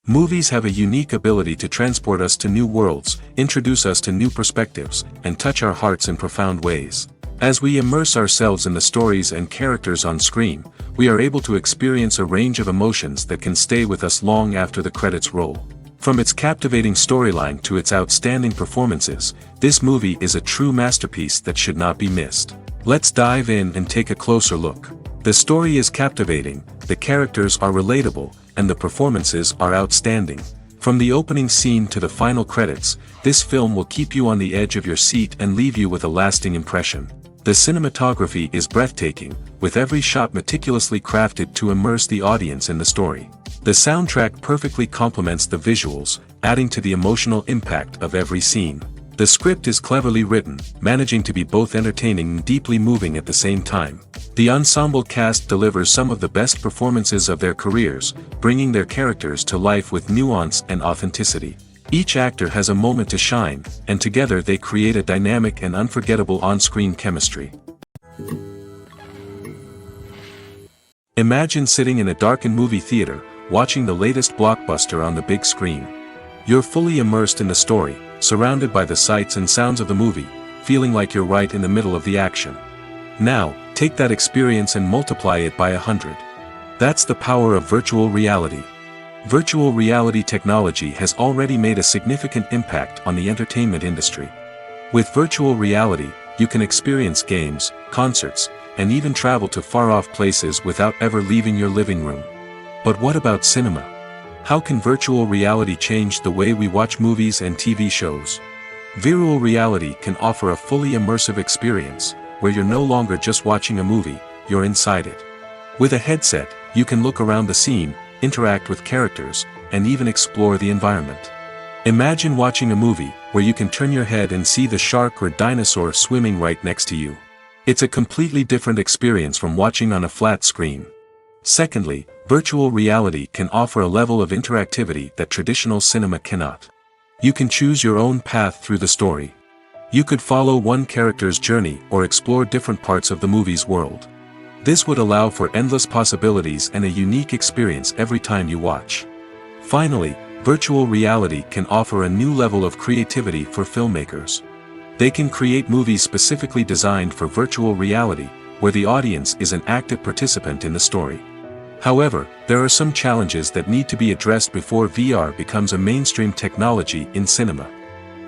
Movies have a unique ability to transport us to new worlds, introduce us to new perspectives, and touch our hearts in profound ways. As we immerse ourselves in the stories and characters on screen, we are able to experience a range of emotions that can stay with us long after the credits roll. From its captivating storyline to its outstanding performances, this movie is a true masterpiece that should not be missed. Let's dive in and take a closer look. The story is captivating, the characters are relatable, and the performances are outstanding. From the opening scene to the final credits, this film will keep you on the edge of your seat and leave you with a lasting impression. The cinematography is breathtaking, with every shot meticulously crafted to immerse the audience in the story. The soundtrack perfectly complements the visuals, adding to the emotional impact of every scene. The script is cleverly written, managing to be both entertaining and deeply moving at the same time. The ensemble cast delivers some of the best performances of their careers, bringing their characters to life with nuance and authenticity. Each actor has a moment to shine, and together they create a dynamic and unforgettable on-screen chemistry. Imagine sitting in a darkened movie theater, watching the latest blockbuster on the big screen. You're fully immersed in the story, surrounded by the sights and sounds of the movie, feeling like you're right in the middle of the action. Now, take that experience and multiply it by 100. That's the power of virtual reality. Virtual reality technology has already made a significant impact on the entertainment industry. With virtual reality, you can experience games, concerts, and even travel to far-off places without ever leaving your living room. But what about cinema? How can virtual reality change the way we watch movies and TV shows? Virtual reality can offer a fully immersive experience, where you're no longer just watching a movie, you're inside it. With a headset, you can look around the scene, interact with characters, and even explore the environment. Imagine watching a movie, where you can turn your head and see the shark or dinosaur swimming right next to you. It's a completely different experience from watching on a flat screen. Secondly, virtual reality can offer a level of interactivity that traditional cinema cannot. You can choose your own path through the story. You could follow one character's journey or explore different parts of the movie's world. This would allow for endless possibilities and a unique experience every time you watch. Finally, virtual reality can offer a new level of creativity for filmmakers. They can create movies specifically designed for virtual reality, where the audience is an active participant in the story. However, there are some challenges that need to be addressed before VR becomes a mainstream technology in cinema.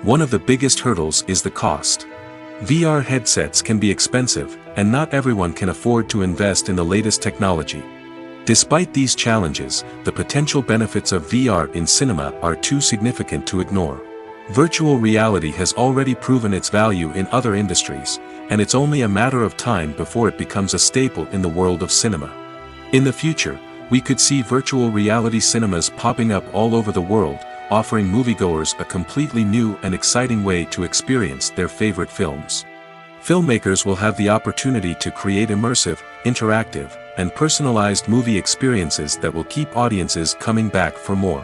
One of the biggest hurdles is the cost. VR headsets can be expensive, and not everyone can afford to invest in the latest technology. Despite these challenges, the potential benefits of VR in cinema are too significant to ignore. Virtual reality has already proven its value in other industries, and it's only a matter of time before it becomes a staple in the world of cinema. In the future, we could see virtual reality cinemas popping up all over the world, offering moviegoers a completely new and exciting way to experience their favorite films. Filmmakers will have the opportunity to create immersive, interactive, and personalized movie experiences that will keep audiences coming back for more.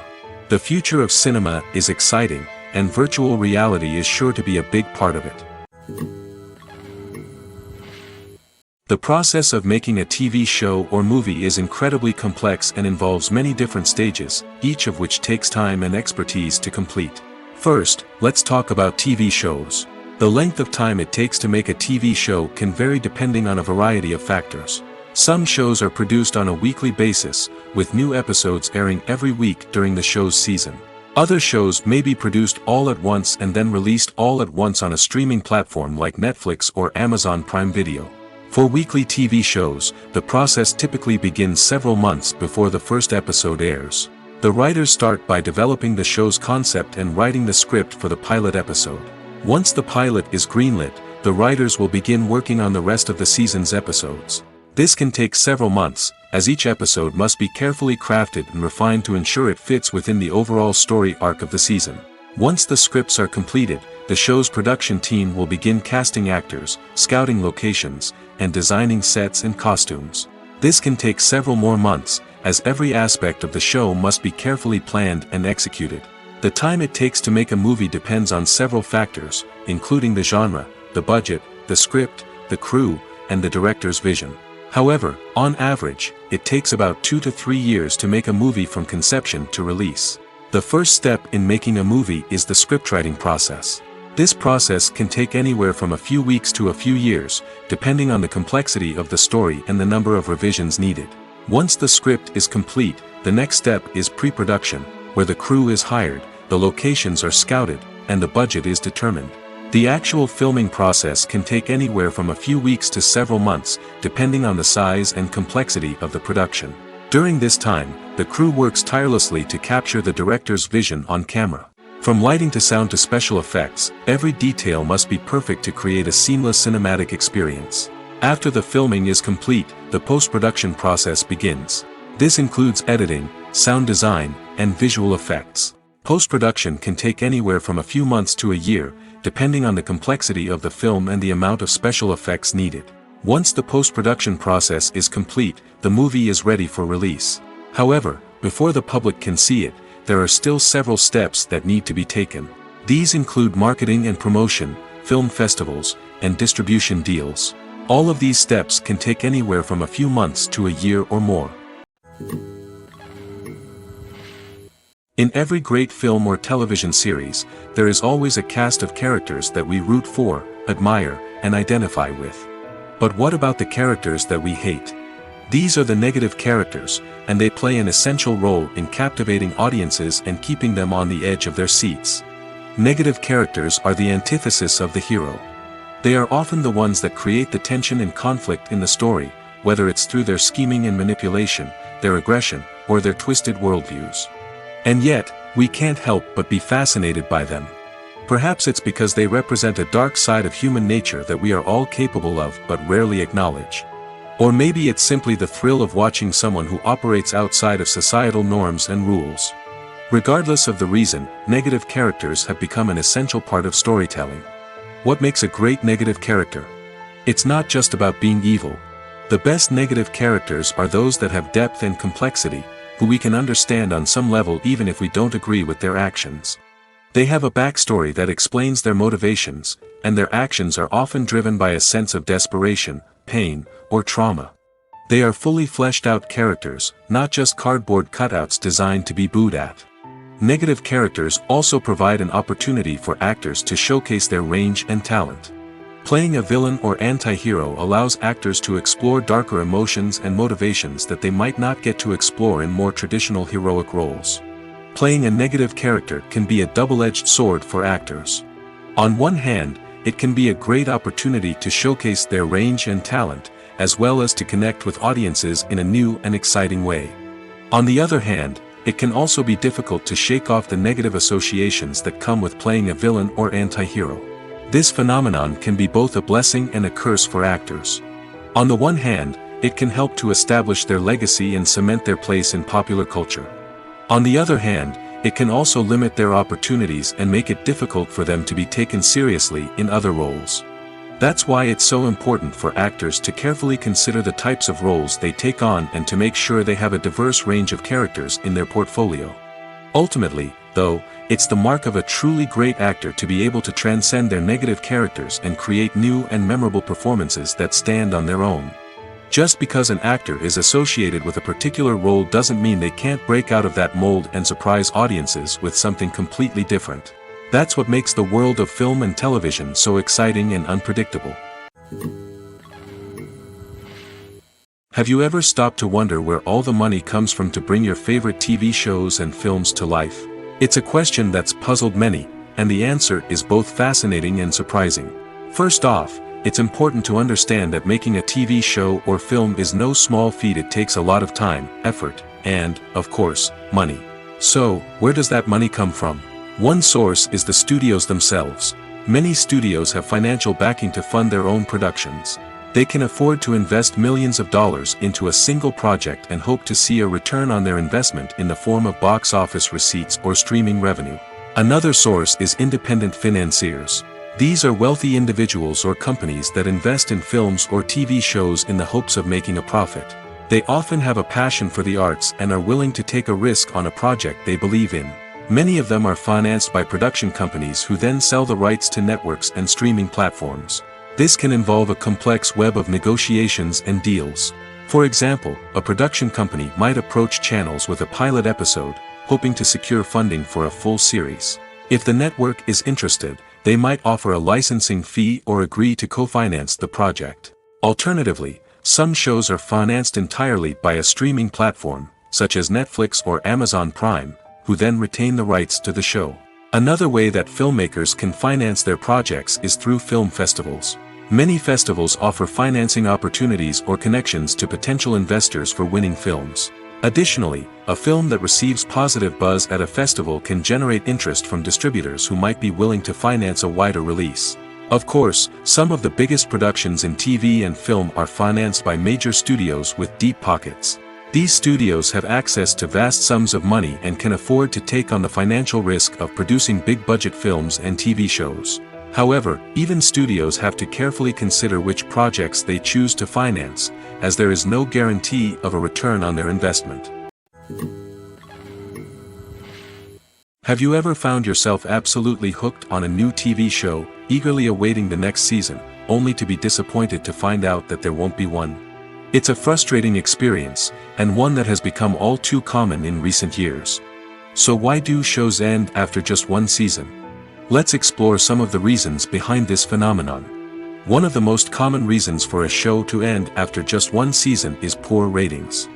The future of cinema is exciting, and virtual reality is sure to be a big part of it. The process of making a TV show or movie is incredibly complex and involves many different stages, each of which takes time and expertise to complete. First, let's talk about TV shows. The length of time it takes to make a TV show can vary depending on a variety of factors. Some shows are produced on a weekly basis, with new episodes airing every week during the show's season. Other shows may be produced all at once and then released all at once on a streaming platform like Netflix or Amazon Prime Video. For weekly TV shows, the process typically begins several months before the first episode airs. The writers start by developing the show's concept and writing the script for the pilot episode. Once the pilot is greenlit, the writers will begin working on the rest of the season's episodes. This can take several months, as each episode must be carefully crafted and refined to ensure it fits within the overall story arc of the season. Once the scripts are completed, the show's production team will begin casting actors, scouting locations, and designing sets and costumes. This can take several more months, as every aspect of the show must be carefully planned and executed. The time it takes to make a movie depends on several factors, including the genre, the budget, the script, the crew, and the director's vision. However, on average, it takes about 2 to 3 years to make a movie from conception to release. The first step in making a movie is the scriptwriting process. This process can take anywhere from a few weeks to a few years, depending on the complexity of the story and the number of revisions needed. Once the script is complete, the next step is pre-production, where the crew is hired, the locations are scouted, and the budget is determined. The actual filming process can take anywhere from a few weeks to several months, depending on the size and complexity of the production. During this time, the crew works tirelessly to capture the director's vision on camera. From lighting to sound to special effects, every detail must be perfect to create a seamless cinematic experience. After the filming is complete, the post-production process begins. This includes editing, sound design, and visual effects. Post-production can take anywhere from a few months to a year, depending on the complexity of the film and the amount of special effects needed. Once the post-production process is complete, the movie is ready for release. However, before the public can see it, there are still several steps that need to be taken. These include marketing and promotion, film festivals, and distribution deals. All of these steps can take anywhere from a few months to a year or more. In every great film or television series, there is always a cast of characters that we root for, admire, and identify with. But what about the characters that we hate? These are the negative characters, and they play an essential role in captivating audiences and keeping them on the edge of their seats. Negative characters are the antithesis of the hero. They are often the ones that create the tension and conflict in the story, whether it's through their scheming and manipulation, their aggression, or their twisted worldviews. And yet, we can't help but be fascinated by them. Perhaps it's because they represent a dark side of human nature that we are all capable of but rarely acknowledge. Or maybe it's simply the thrill of watching someone who operates outside of societal norms and rules. Regardless of the reason, negative characters have become an essential part of storytelling. What makes a great negative character? It's not just about being evil. The best negative characters are those that have depth and complexity, who we can understand on some level even if we don't agree with their actions. They have a backstory that explains their motivations, and their actions are often driven by a sense of desperation, pain, or trauma. They are fully fleshed out characters, not just cardboard cutouts designed to be booed at. Negative characters also provide an opportunity for actors to showcase their range and talent. Playing a villain or anti-hero allows actors to explore darker emotions and motivations that they might not get to explore in more traditional heroic roles. Playing a negative character can be a double-edged sword for actors. On one hand, it can be a great opportunity to showcase their range and talent, as well as to connect with audiences in a new and exciting way. On the other hand, it can also be difficult to shake off the negative associations that come with playing a villain or anti-hero. This phenomenon can be both a blessing and a curse for actors. On the one hand, it can help to establish their legacy and cement their place in popular culture. On the other hand, it can also limit their opportunities and make it difficult for them to be taken seriously in other roles. That's why it's so important for actors to carefully consider the types of roles they take on and to make sure they have a diverse range of characters in their portfolio. Ultimately, though, it's the mark of a truly great actor to be able to transcend their negative characters and create new and memorable performances that stand on their own. Just because an actor is associated with a particular role doesn't mean they can't break out of that mold and surprise audiences with something completely different. That's what makes the world of film and television so exciting and unpredictable. Have you ever stopped to wonder where all the money comes from to bring your favorite TV shows and films to life? It's a question that's puzzled many, and the answer is both fascinating and surprising. First off, it's important to understand that making a TV show or film is no small feat. It takes a lot of time, effort, and, of course, money. So, where does that money come from? One source is the studios themselves. Many studios have financial backing to fund their own productions. They can afford to invest millions of dollars into a single project and hope to see a return on their investment in the form of box office receipts or streaming revenue. Another source is independent financiers. These are wealthy individuals or companies that invest in films or TV shows in the hopes of making a profit. They often have a passion for the arts and are willing to take a risk on a project they believe in. Many of them are financed by production companies who then sell the rights to networks and streaming platforms. This can involve a complex web of negotiations and deals. For example, a production company might approach channels with a pilot episode, hoping to secure funding for a full series. If the network is interested, they might offer a licensing fee or agree to co-finance the project. Alternatively, some shows are financed entirely by a streaming platform, such as Netflix or Amazon Prime, who then retain the rights to the show. Another way that filmmakers can finance their projects is through film festivals. Many festivals offer financing opportunities or connections to potential investors for winning films. Additionally, a film that receives positive buzz at a festival can generate interest from distributors who might be willing to finance a wider release. Of course, some of the biggest productions in TV and film are financed by major studios with deep pockets. These studios have access to vast sums of money and can afford to take on the financial risk of producing big-budget films and TV shows. However, even studios have to carefully consider which projects they choose to finance, as there is no guarantee of a return on their investment. Have you ever found yourself absolutely hooked on a new TV show, eagerly awaiting the next season, only to be disappointed to find out that there won't be one? It's a frustrating experience, and one that has become all too common in recent years. So why do shows end after just one season? Let's explore some of the reasons behind this phenomenon. One of the most common reasons for a show to end after just one season is poor ratings.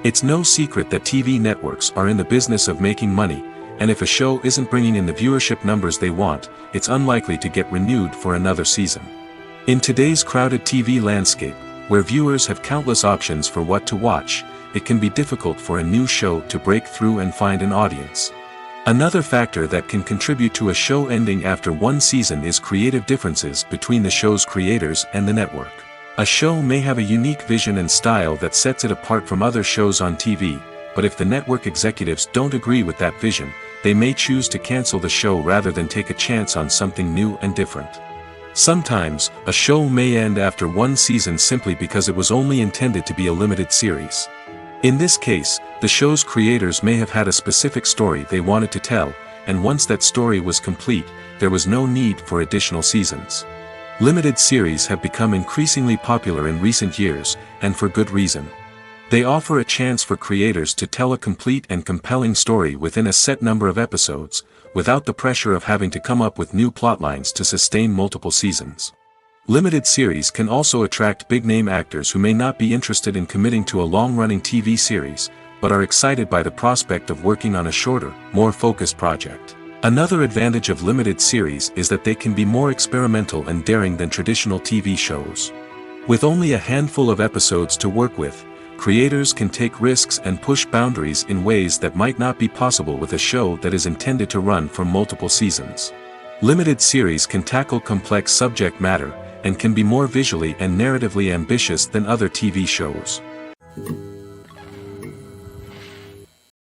It's no secret that TV networks are in the business of making money, and if a show isn't bringing in the viewership numbers they want, it's unlikely to get renewed for another season. In today's crowded TV landscape, where viewers have countless options for what to watch, it can be difficult for a new show to break through and find an audience. Another factor that can contribute to a show ending after one season is creative differences between the show's creators and the network. A show may have a unique vision and style that sets it apart from other shows on TV, but if the network executives don't agree with that vision, they may choose to cancel the show rather than take a chance on something new and different. Sometimes, a show may end after one season simply because it was only intended to be a limited series. In this case, the show's creators may have had a specific story they wanted to tell, and once that story was complete, there was no need for additional seasons. Limited series have become increasingly popular in recent years, and for good reason. They offer a chance for creators to tell a complete and compelling story within a set number of episodes, without the pressure of having to come up with new plotlines to sustain multiple seasons. Limited series can also attract big-name actors who may not be interested in committing to a long-running TV series, but are excited by the prospect of working on a shorter, more focused project. Another advantage of limited series is that they can be more experimental and daring than traditional TV shows. With only a handful of episodes to work with, creators can take risks and push boundaries in ways that might not be possible with a show that is intended to run for multiple seasons. Limited series can tackle complex subject matter, and can be more visually and narratively ambitious than other TV shows.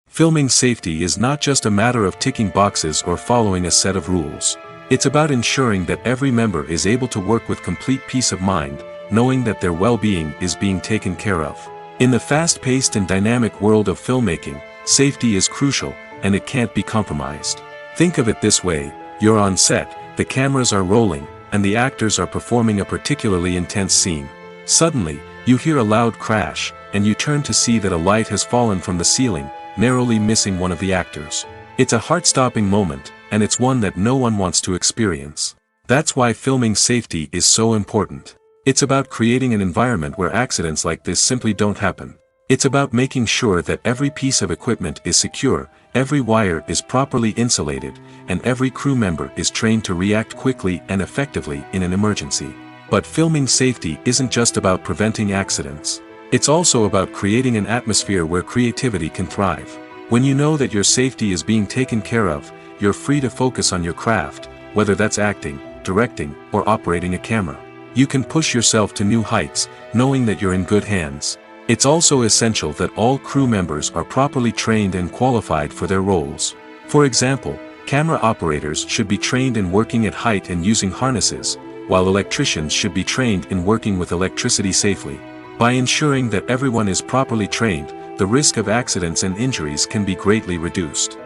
Filming safety is not just a matter of ticking boxes or following a set of rules. It's about ensuring that every member is able to work with complete peace of mind, knowing that their well-being is being taken care of. In the fast-paced and dynamic world of filmmaking, safety is crucial, and it can't be compromised. Think of it this way: you're on set, the cameras are rolling, and the actors are performing a particularly intense scene. Suddenly, you hear a loud crash, and you turn to see that a light has fallen from the ceiling, narrowly missing one of the actors. It's a heart-stopping moment, and it's one that no one wants to experience. That's why filming safety is so important. It's about creating an environment where accidents like this simply don't happen. It's about making sure that every piece of equipment is secure, every wire is properly insulated, and every crew member is trained to react quickly and effectively in an emergency. But filming safety isn't just about preventing accidents. It's also about creating an atmosphere where creativity can thrive. When you know that your safety is being taken care of, you're free to focus on your craft, whether that's acting, directing, or operating a camera. You can push yourself to new heights, knowing that you're in good hands. It's also essential that all crew members are properly trained and qualified for their roles. For example, camera operators should be trained in working at height and using harnesses, while electricians should be trained in working with electricity safely. By ensuring that everyone is properly trained, the risk of accidents and injuries can be greatly reduced.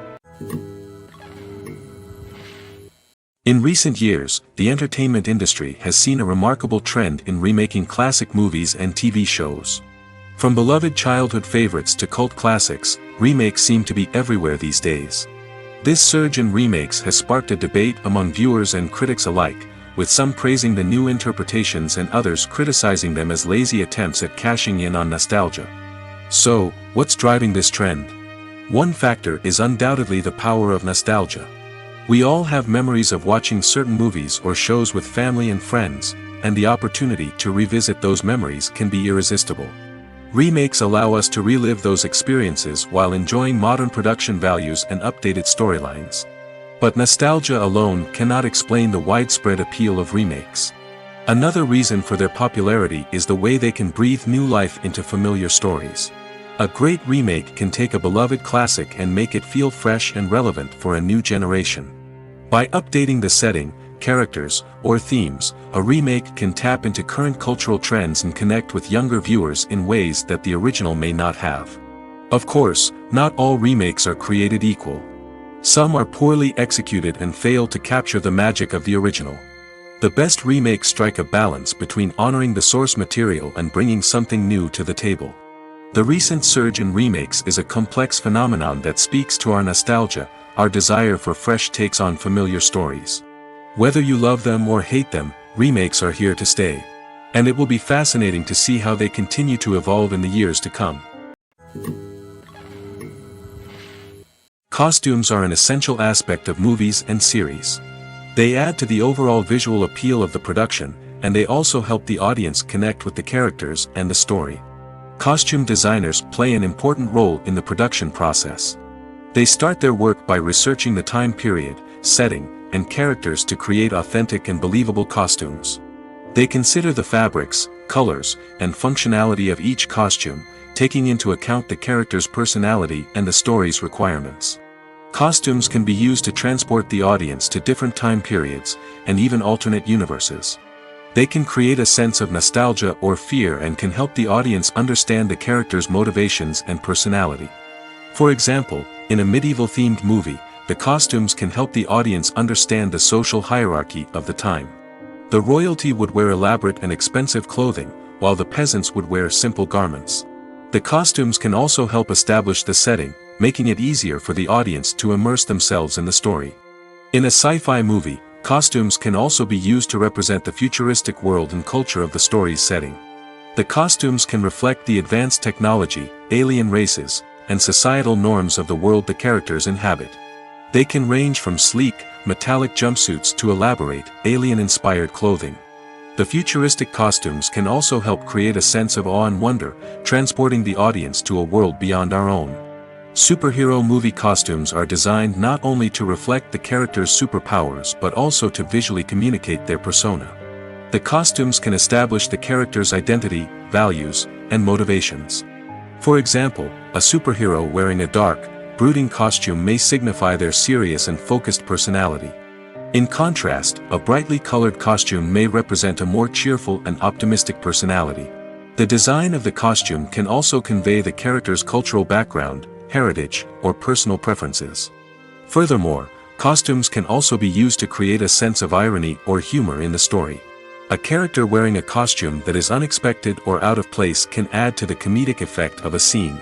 In recent years, the entertainment industry has seen a remarkable trend in remaking classic movies and TV shows. From beloved childhood favorites to cult classics, remakes seem to be everywhere these days. This surge in remakes has sparked a debate among viewers and critics alike, with some praising the new interpretations and others criticizing them as lazy attempts at cashing in on nostalgia. So, what's driving this trend? One factor is undoubtedly the power of nostalgia. We all have memories of watching certain movies or shows with family and friends, and the opportunity to revisit those memories can be irresistible. Remakes allow us to relive those experiences while enjoying modern production values and updated storylines. But nostalgia alone cannot explain the widespread appeal of remakes. Another reason for their popularity is the way they can breathe new life into familiar stories. A great remake can take a beloved classic and make it feel fresh and relevant for a new generation. By updating the setting, characters, or themes, a remake can tap into current cultural trends and connect with younger viewers in ways that the original may not have. Of course, not all remakes are created equal. Some are poorly executed and fail to capture the magic of the original. The best remakes strike a balance between honoring the source material and bringing something new to the table. The recent surge in remakes is a complex phenomenon that speaks to our nostalgia, our desire for fresh takes on familiar stories. Whether you love them or hate them, remakes are here to stay. And it will be fascinating to see how they continue to evolve in the years to come. Costumes are an essential aspect of movies and series. They add to the overall visual appeal of the production, and they also help the audience connect with the characters and the story. Costume designers play an important role in the production process. They start their work by researching the time period, setting, and characters to create authentic and believable costumes. They consider the fabrics, colors, and functionality of each costume, taking into account the character's personality and the story's requirements. Costumes can be used to transport the audience to different time periods, and even alternate universes. They can create a sense of nostalgia or fear and can help the audience understand the character's motivations and personality. For example, in a medieval-themed movie, the costumes can help the audience understand the social hierarchy of the time. The royalty would wear elaborate and expensive clothing, while the peasants would wear simple garments. The costumes can also help establish the setting, making it easier for the audience to immerse themselves in the story. In a sci-fi movie, costumes can also be used to represent the futuristic world and culture of the story's setting. The costumes can reflect the advanced technology, alien races, and societal norms of the world the characters inhabit. They can range from sleek, metallic jumpsuits to elaborate, alien-inspired clothing. The futuristic costumes can also help create a sense of awe and wonder, transporting the audience to a world beyond our own. Superhero movie costumes are designed not only to reflect the character's superpowers but also to visually communicate their persona. The costumes can establish the character's identity, values, and motivations. For example, a superhero wearing a dark, brooding costume may signify their serious and focused personality. In contrast, a brightly colored costume may represent a more cheerful and optimistic personality. The design of the costume can also convey the character's cultural background, heritage, or personal preferences. Furthermore, costumes can also be used to create a sense of irony or humor in the story. A character wearing a costume that is unexpected or out of place can add to the comedic effect of a scene.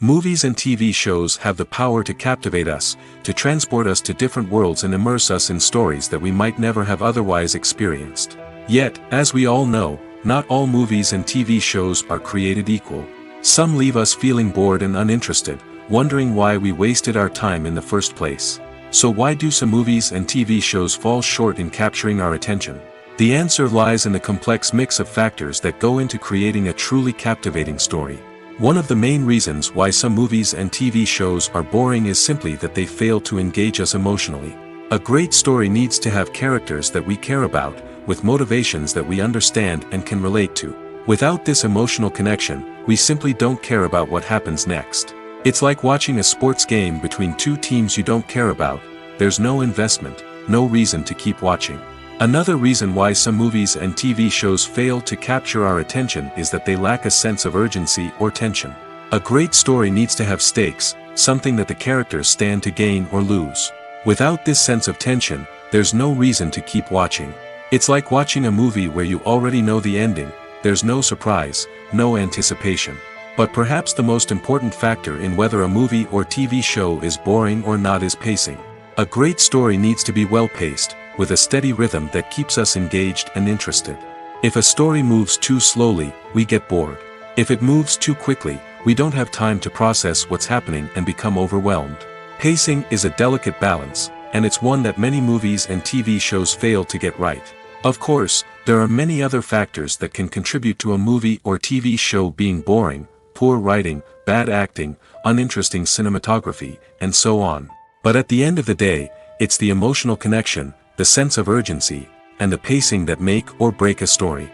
Movies and TV shows have the power to captivate us, to transport us to different worlds and immerse us in stories that we might never have otherwise experienced. Yet, as we all know, not all movies and TV shows are created equal. Some leave us feeling bored and uninterested, wondering why we wasted our time in the first place. So why do some movies and TV shows fall short in capturing our attention? The answer lies in the complex mix of factors that go into creating a truly captivating story. One of the main reasons why some movies and TV shows are boring is simply that they fail to engage us emotionally. A great story needs to have characters that we care about, with motivations that we understand and can relate to. Without this emotional connection, we simply don't care about what happens next. It's like watching a sports game between two teams you don't care about. There's no investment, no reason to keep watching. Another reason why some movies and TV shows fail to capture our attention is that they lack a sense of urgency or tension. A great story needs to have stakes, something that the characters stand to gain or lose. Without this sense of tension, there's no reason to keep watching. It's like watching a movie where you already know the ending, there's no surprise, no anticipation. But perhaps the most important factor in whether a movie or TV show is boring or not is pacing. A great story needs to be well-paced, with a steady rhythm that keeps us engaged and interested. If a story moves too slowly, we get bored. If it moves too quickly, we don't have time to process what's happening and become overwhelmed. Pacing is a delicate balance, and it's one that many movies and TV shows fail to get right. Of course, there are many other factors that can contribute to a movie or TV show being boring: poor writing, bad acting, uninteresting cinematography, and so on. But at the end of the day, it's the emotional connection, the sense of urgency, and the pacing that make or break a story.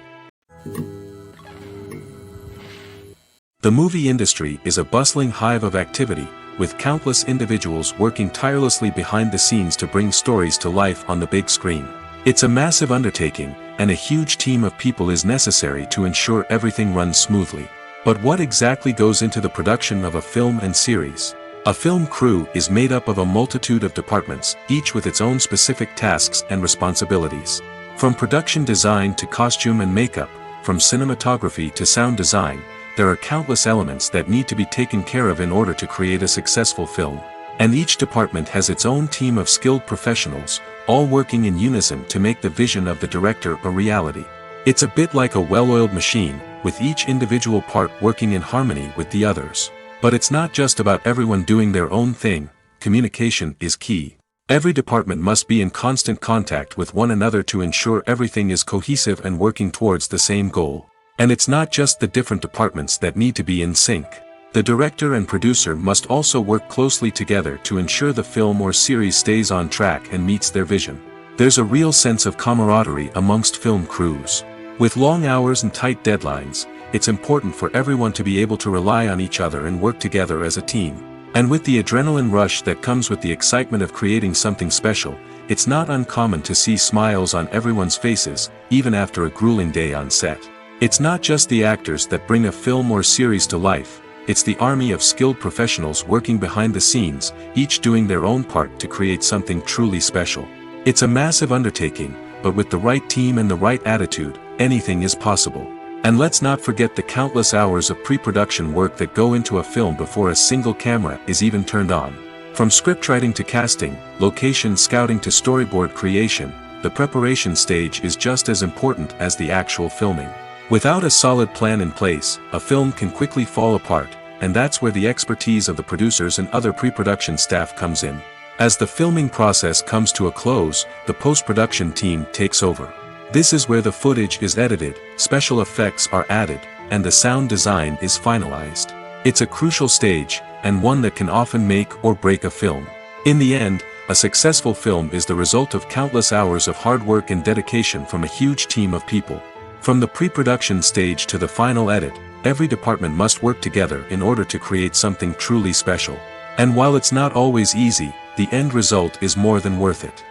The movie industry is a bustling hive of activity, with countless individuals working tirelessly behind the scenes to bring stories to life on the big screen. It's a massive undertaking, and a huge team of people is necessary to ensure everything runs smoothly. But what exactly goes into the production of a film and series? A film crew is made up of a multitude of departments, each with its own specific tasks and responsibilities. From production design to costume and makeup, from cinematography to sound design, there are countless elements that need to be taken care of in order to create a successful film. And each department has its own team of skilled professionals, all working in unison to make the vision of the director a reality. It's a bit like a well-oiled machine, with each individual part working in harmony with the others. But it's not just about everyone doing their own thing. Communication is key. Every department must be in constant contact with one another to ensure everything is cohesive and working towards the same goal. And it's not just the different departments that need to be in sync. The director and producer must also work closely together to ensure the film or series stays on track and meets their vision. There's a real sense of camaraderie amongst film crews. With long hours and tight deadlines, it's important for everyone to be able to rely on each other and work together as a team. And with the adrenaline rush that comes with the excitement of creating something special, it's not uncommon to see smiles on everyone's faces, even after a grueling day on set. It's not just the actors that bring a film or series to life, it's the army of skilled professionals working behind the scenes, each doing their own part to create something truly special. It's a massive undertaking, but with the right team and the right attitude, anything is possible. And let's not forget the countless hours of pre-production work that go into a film before a single camera is even turned on. From scriptwriting to casting, location scouting to storyboard creation, the preparation stage is just as important as the actual filming. Without a solid plan in place, a film can quickly fall apart, and that's where the expertise of the producers and other pre-production staff comes in. As the filming process comes to a close, the post-production team takes over. This is where the footage is edited, special effects are added, and the sound design is finalized. It's a crucial stage, and one that can often make or break a film. In the end, a successful film is the result of countless hours of hard work and dedication from a huge team of people. From the pre-production stage to the final edit, every department must work together in order to create something truly special. And while it's not always easy, the end result is more than worth it.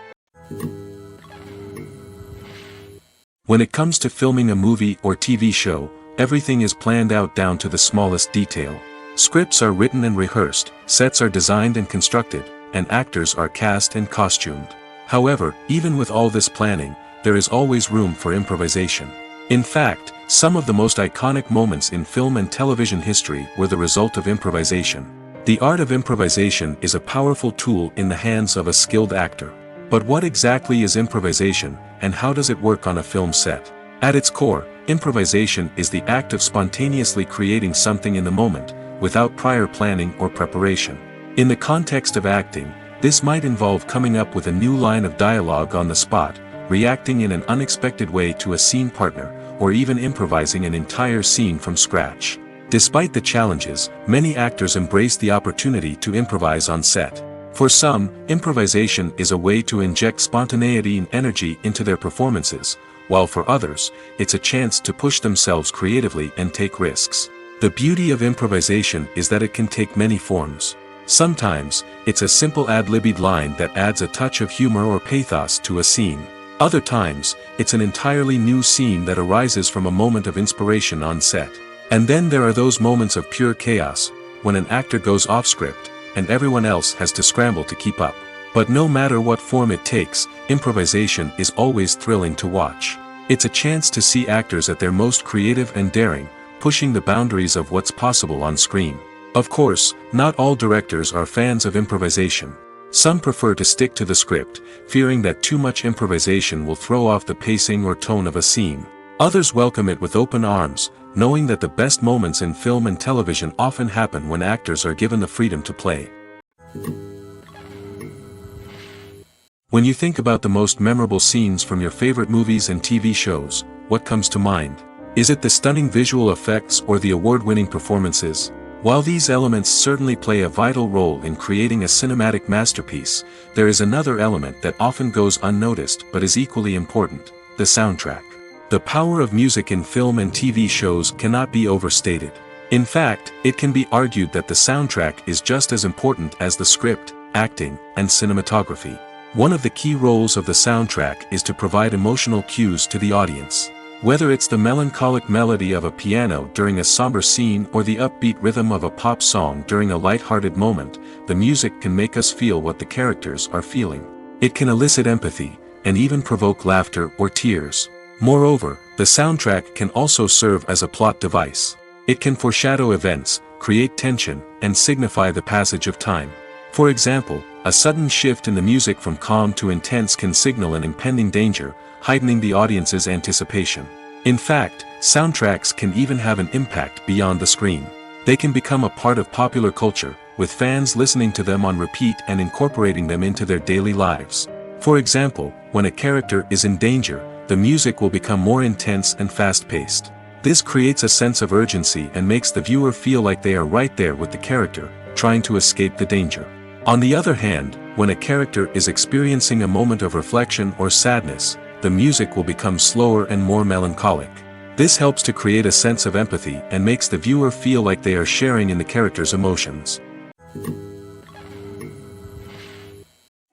When it comes to filming a movie or TV show, everything is planned out down to the smallest detail. Scripts are written and rehearsed, sets are designed and constructed, and actors are cast and costumed. However, even with all this planning, there is always room for improvisation. In fact, some of the most iconic moments in film and television history were the result of improvisation. The art of improvisation is a powerful tool in the hands of a skilled actor. But what exactly is improvisation, and how does it work on a film set? At its core, improvisation is the act of spontaneously creating something in the moment, without prior planning or preparation. In the context of acting, this might involve coming up with a new line of dialogue on the spot, reacting in an unexpected way to a scene partner, or even improvising an entire scene from scratch. Despite the challenges, many actors embrace the opportunity to improvise on set. For some, improvisation is a way to inject spontaneity and energy into their performances, while for others, it's a chance to push themselves creatively and take risks. The beauty of improvisation is that it can take many forms. Sometimes, it's a simple ad-libbed line that adds a touch of humor or pathos to a scene. Other times, it's an entirely new scene that arises from a moment of inspiration on set. And then there are those moments of pure chaos, when an actor goes off script, and everyone else has to scramble to keep up. But no matter what form it takes, improvisation is always thrilling to watch. It's a chance to see actors at their most creative and daring, pushing the boundaries of what's possible on screen. Of course, not all directors are fans of improvisation. Some prefer to stick to the script, fearing that too much improvisation will throw off the pacing or tone of a scene. Others welcome it with open arms, knowing that the best moments in film and television often happen when actors are given the freedom to play. When you think about the most memorable scenes from your favorite movies and TV shows, what comes to mind? Is it the stunning visual effects or the award-winning performances? While these elements certainly play a vital role in creating a cinematic masterpiece, there is another element that often goes unnoticed but is equally important: the soundtrack. The power of music in film and TV shows cannot be overstated. In fact, it can be argued that the soundtrack is just as important as the script, acting, and cinematography. One of the key roles of the soundtrack is to provide emotional cues to the audience. Whether it's the melancholic melody of a piano during a somber scene or the upbeat rhythm of a pop song during a light-hearted moment, the music can make us feel what the characters are feeling. It can elicit empathy, and even provoke laughter or tears. Moreover, the soundtrack can also serve as a plot device. It can foreshadow events, create tension, and signify the passage of time. For example, a sudden shift in the music from calm to intense can signal an impending danger, heightening the audience's anticipation. In fact, soundtracks can even have an impact beyond the screen. They can become a part of popular culture, with fans listening to them on repeat and incorporating them into their daily lives. For example, when a character is in danger, the music will become more intense and fast-paced. This creates a sense of urgency and makes the viewer feel like they are right there with the character, trying to escape the danger. On the other hand, when a character is experiencing a moment of reflection or sadness, the music will become slower and more melancholic. This helps to create a sense of empathy and makes the viewer feel like they are sharing in the character's emotions.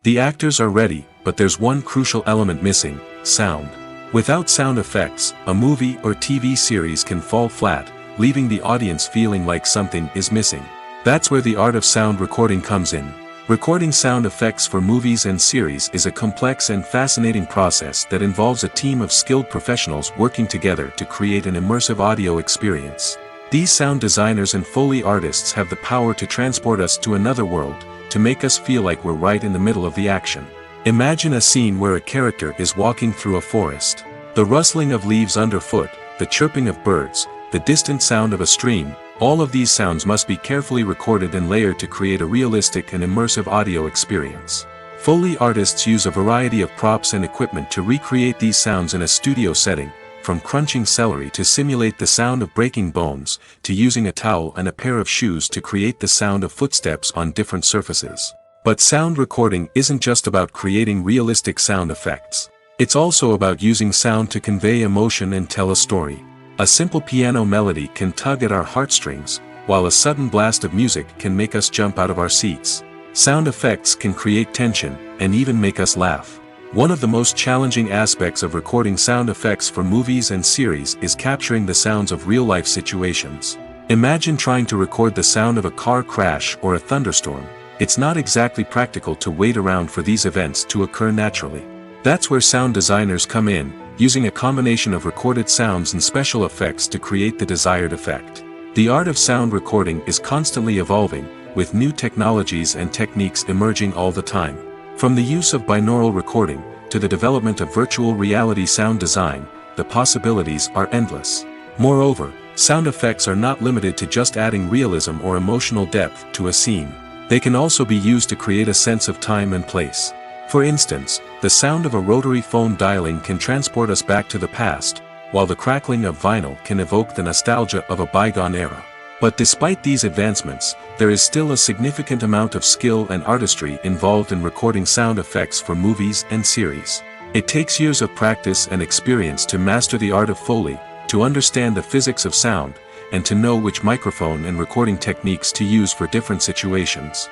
The actors are ready, but there's one crucial element missing: sound. Without sound effects, a movie or TV series can fall flat, leaving the audience feeling like something is missing. That's where the art of sound recording comes in. Recording sound effects for movies and series is a complex and fascinating process that involves a team of skilled professionals working together to create an immersive audio experience. These sound designers and Foley artists have the power to transport us to another world, to make us feel like we're right in the middle of the action. Imagine a scene where a character is walking through a forest. The rustling of leaves underfoot, the chirping of birds, the distant sound of a stream, all of these sounds must be carefully recorded and layered to create a realistic and immersive audio experience. Foley artists use a variety of props and equipment to recreate these sounds in a studio setting, from crunching celery to simulate the sound of breaking bones, to using a towel and a pair of shoes to create the sound of footsteps on different surfaces. But sound recording isn't just about creating realistic sound effects. It's also about using sound to convey emotion and tell a story. A simple piano melody can tug at our heartstrings, while a sudden blast of music can make us jump out of our seats. Sound effects can create tension, and even make us laugh. One of the most challenging aspects of recording sound effects for movies and series is capturing the sounds of real-life situations. Imagine trying to record the sound of a car crash or a thunderstorm. It's not exactly practical to wait around for these events to occur naturally. That's where sound designers come in, using a combination of recorded sounds and special effects to create the desired effect. The art of sound recording is constantly evolving, with new technologies and techniques emerging all the time. From the use of binaural recording, to the development of virtual reality sound design, the possibilities are endless. Moreover, sound effects are not limited to just adding realism or emotional depth to a scene. They can also be used to create a sense of time and place. For instance, the sound of a rotary phone dialing can transport us back to the past, while the crackling of vinyl can evoke the nostalgia of a bygone era. But despite these advancements, there is still a significant amount of skill and artistry involved in recording sound effects for movies and series. It takes years of practice and experience to master the art of Foley, to understand the physics of sound, and to know which microphone and recording techniques to use for different situations.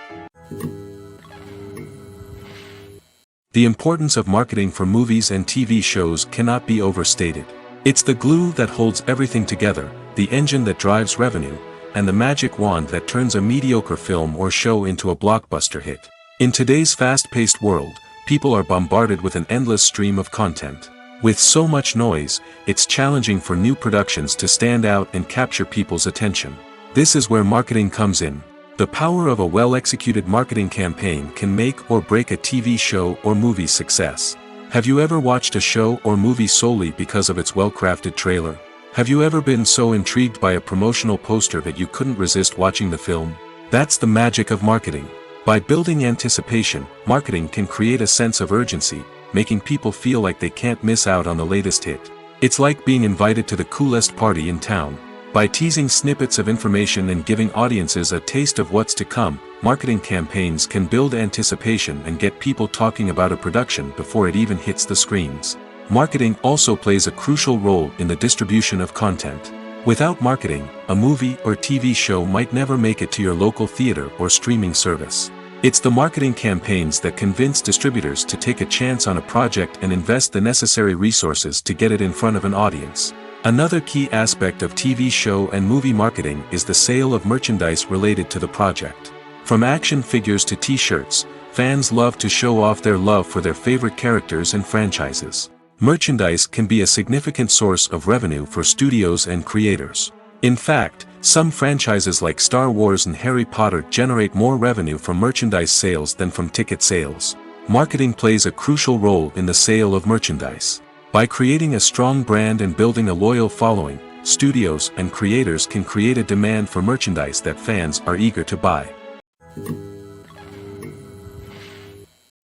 The importance of marketing for movies and TV shows cannot be overstated. It's the glue that holds everything together, the engine that drives revenue, and the magic wand that turns a mediocre film or show into a blockbuster hit. In today's fast-paced world, people are bombarded with an endless stream of content. With so much noise, it's challenging for new productions to stand out and capture people's attention. This is where marketing comes in. The power of a well-executed marketing campaign can make or break a TV show or movie's success. Have you ever watched a show or movie solely because of its well-crafted trailer? Have you ever been so intrigued by a promotional poster that you couldn't resist watching the film? That's the magic of marketing. By building anticipation, marketing can create a sense of urgency, making people feel like they can't miss out on the latest hit. It's like being invited to the coolest party in town. By teasing snippets of information and giving audiences a taste of what's to come, marketing campaigns can build anticipation and get people talking about a production before it even hits the screens. Marketing also plays a crucial role in the distribution of content. Without marketing, a movie or TV show might never make it to your local theater or streaming service. It's the marketing campaigns that convince distributors to take a chance on a project and invest the necessary resources to get it in front of an audience. Another key aspect of TV show and movie marketing is the sale of merchandise related to the project. From action figures to t-shirts, fans love to show off their love for their favorite characters and franchises. Merchandise can be a significant source of revenue for studios and creators. In fact, some franchises like Star Wars and Harry Potter generate more revenue from merchandise sales than from ticket sales. Marketing plays a crucial role in the sale of merchandise. By creating a strong brand and building a loyal following, studios and creators can create a demand for merchandise that fans are eager to buy.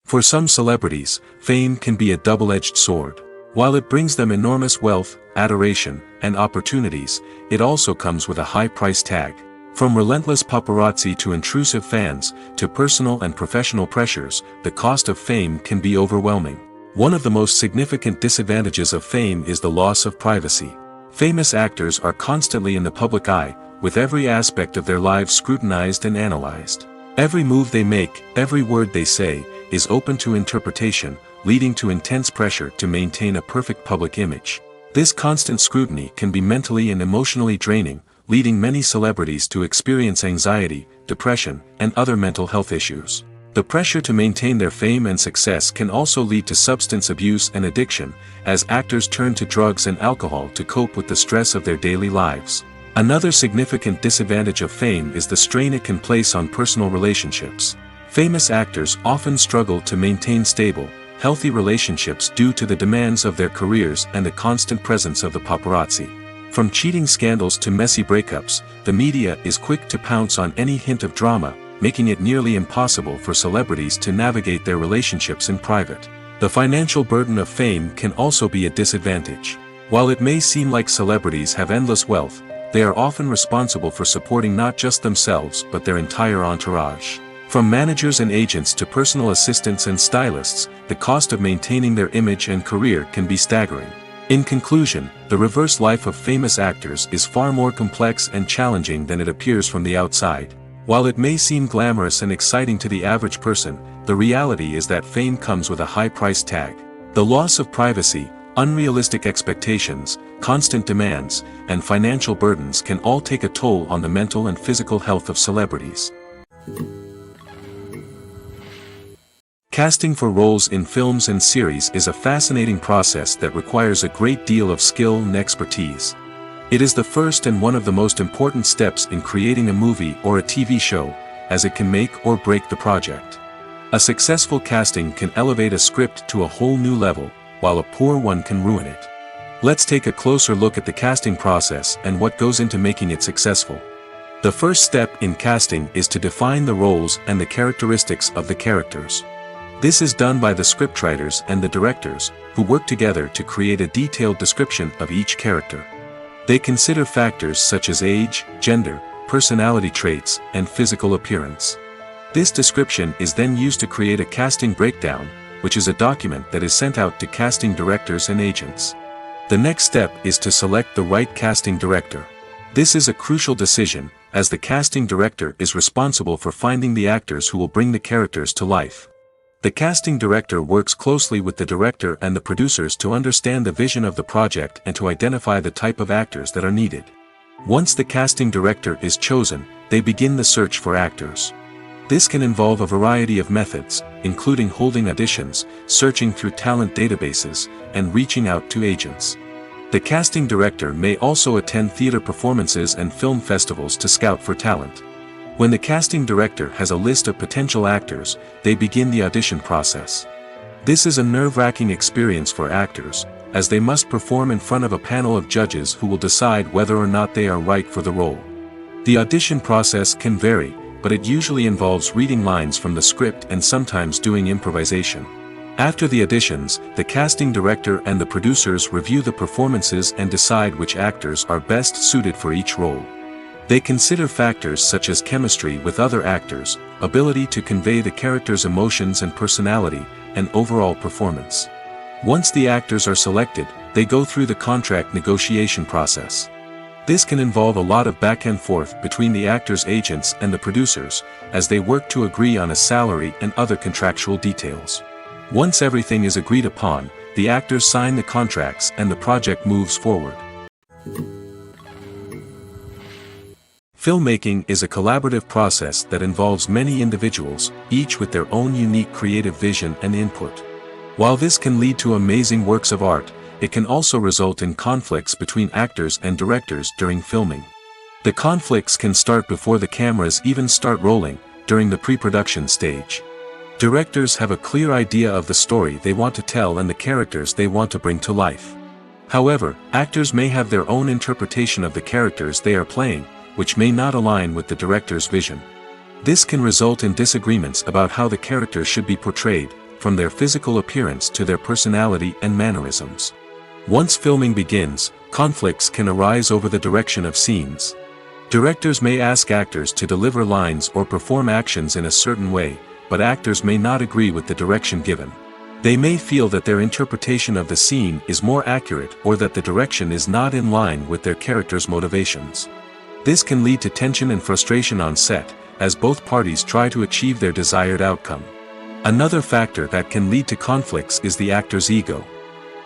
For some celebrities, fame can be a double-edged sword. While it brings them enormous wealth, adoration, and opportunities, it also comes with a high price tag. From relentless paparazzi to intrusive fans, to personal and professional pressures, the cost of fame can be overwhelming. One of the most significant disadvantages of fame is the loss of privacy. Famous actors are constantly in the public eye, with every aspect of their lives scrutinized and analyzed. Every move they make, every word they say, is open to interpretation, leading to intense pressure to maintain a perfect public image. This constant scrutiny can be mentally and emotionally draining, leading many celebrities to experience anxiety, depression, and other mental health issues. The pressure to maintain their fame and success can also lead to substance abuse and addiction, as actors turn to drugs and alcohol to cope with the stress of their daily lives. Another significant disadvantage of fame is the strain it can place on personal relationships. Famous actors often struggle to maintain stable, healthy relationships due to the demands of their careers and the constant presence of the paparazzi. From cheating scandals to messy breakups, the media is quick to pounce on any hint of drama, making it nearly impossible for celebrities to navigate their relationships in private. The financial burden of fame can also be a disadvantage. While it may seem like celebrities have endless wealth, they are often responsible for supporting not just themselves but their entire entourage. From managers and agents to personal assistants and stylists, the cost of maintaining their image and career can be staggering. In conclusion, the reverse life of famous actors is far more complex and challenging than it appears from the outside. While it may seem glamorous and exciting to the average person, the reality is that fame comes with a high price tag. The loss of privacy, unrealistic expectations, constant demands, and financial burdens can all take a toll on the mental and physical health of celebrities. Casting for roles in films and series is a fascinating process that requires a great deal of skill and expertise. It is the first and one of the most important steps in creating a movie or a TV show, as it can make or break the project. A successful casting can elevate a script to a whole new level, while a poor one can ruin it. Let's take a closer look at the casting process and what goes into making it successful. The first step in casting is to define the roles and the characteristics of the characters. This is done by the scriptwriters and the directors, who work together to create a detailed description of each character. They consider factors such as age, gender, personality traits, and physical appearance. This description is then used to create a casting breakdown, which is a document that is sent out to casting directors and agents. The next step is to select the right casting director. This is a crucial decision, as the casting director is responsible for finding the actors who will bring the characters to life. The casting director works closely with the director and the producers to understand the vision of the project and to identify the type of actors that are needed. Once the casting director is chosen, they begin the search for actors. This can involve a variety of methods, including holding auditions, searching through talent databases, and reaching out to agents. The casting director may also attend theater performances and film festivals to scout for talent. When the casting director has a list of potential actors, they begin the audition process. This is a nerve-wracking experience for actors, as they must perform in front of a panel of judges who will decide whether or not they are right for the role. The audition process can vary, but it usually involves reading lines from the script and sometimes doing improvisation. After the auditions, the casting director and the producers review the performances and decide which actors are best suited for each role. They consider factors such as chemistry with other actors, ability to convey the character's emotions and personality, and overall performance. Once the actors are selected, they go through the contract negotiation process. This can involve a lot of back and forth between the actors' agents and the producers, as they work to agree on a salary and other contractual details. Once everything is agreed upon, the actors sign the contracts and the project moves forward. Filmmaking is a collaborative process that involves many individuals, each with their own unique creative vision and input. While this can lead to amazing works of art, it can also result in conflicts between actors and directors during filming. The conflicts can start before the cameras even start rolling, during the pre-production stage. Directors have a clear idea of the story they want to tell and the characters they want to bring to life. However, actors may have their own interpretation of the characters they are playing, which may not align with the director's vision. This can result in disagreements about how the characters should be portrayed, from their physical appearance to their personality and mannerisms. Once filming begins, conflicts can arise over the direction of scenes. Directors may ask actors to deliver lines or perform actions in a certain way, but actors may not agree with the direction given. They may feel that their interpretation of the scene is more accurate or that the direction is not in line with their character's motivations. This can lead to tension and frustration on set, as both parties try to achieve their desired outcome. Another factor that can lead to conflicts is the actor's ego.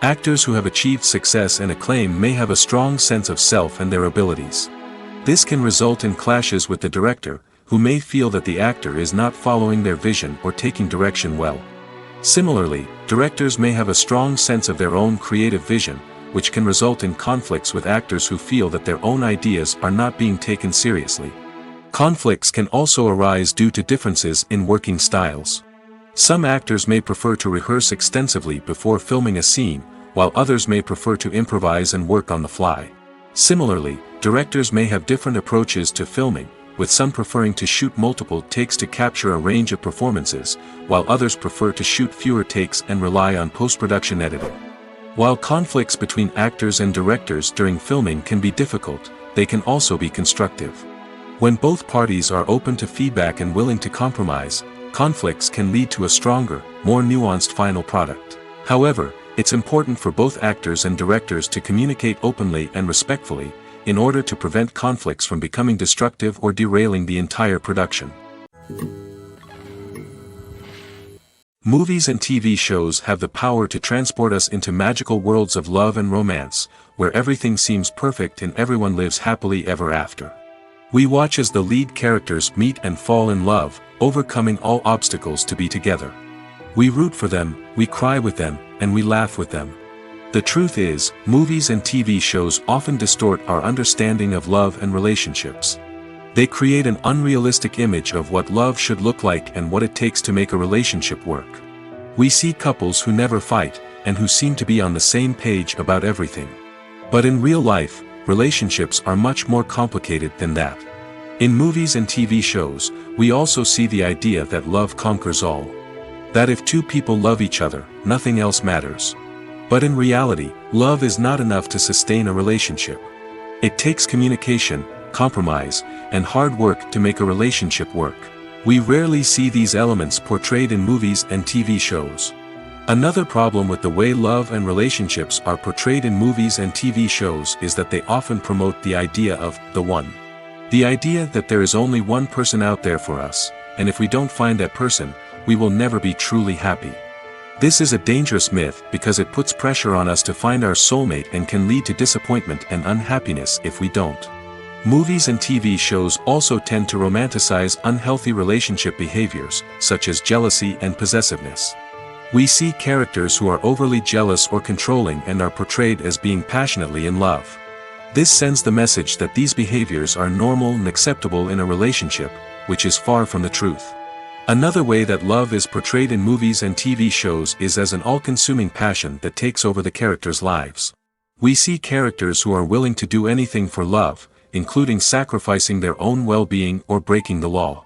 Actors who have achieved success and acclaim may have a strong sense of self and their abilities. This can result in clashes with the director, who may feel that the actor is not following their vision or taking direction well. Similarly, directors may have a strong sense of their own creative vision, which can result in conflicts with actors who feel that their own ideas are not being taken seriously. Conflicts can also arise due to differences in working styles. Some actors may prefer to rehearse extensively before filming a scene, while others may prefer to improvise and work on the fly. Similarly, directors may have different approaches to filming, with some preferring to shoot multiple takes to capture a range of performances, while others prefer to shoot fewer takes and rely on post-production editing. While conflicts between actors and directors during filming can be difficult, they can also be constructive. When both parties are open to feedback and willing to compromise, conflicts can lead to a stronger, more nuanced final product. However, it's important for both actors and directors to communicate openly and respectfully, in order to prevent conflicts from becoming destructive or derailing the entire production. Movies and TV shows have the power to transport us into magical worlds of love and romance, where everything seems perfect and everyone lives happily ever after. We watch as the lead characters meet and fall in love, overcoming all obstacles to be together. We root for them, we cry with them, and we laugh with them. The truth is, movies and TV shows often distort our understanding of love and relationships. They create an unrealistic image of what love should look like and what it takes to make a relationship work. We see couples who never fight, and who seem to be on the same page about everything. But in real life, relationships are much more complicated than that. In movies and TV shows, we also see the idea that love conquers all. That if two people love each other, nothing else matters. But in reality, love is not enough to sustain a relationship. It takes communication, compromise, and hard work to make a relationship work. We rarely see these elements portrayed in movies and TV shows. Another problem with the way love and relationships are portrayed in movies and TV shows is that they often promote the idea of the one. The idea that there is only one person out there for us, and if we don't find that person, we will never be truly happy. This is a dangerous myth because it puts pressure on us to find our soulmate and can lead to disappointment and unhappiness if we don't. Movies and TV shows also tend to romanticize unhealthy relationship behaviors, such as jealousy and possessiveness. We see characters who are overly jealous or controlling and are portrayed as being passionately in love. This sends the message that these behaviors are normal and acceptable in a relationship, which is far from the truth. Another way that love is portrayed in movies and TV shows is as an all-consuming passion that takes over the characters' lives. We see characters who are willing to do anything for love, including sacrificing their own well-being or breaking the law.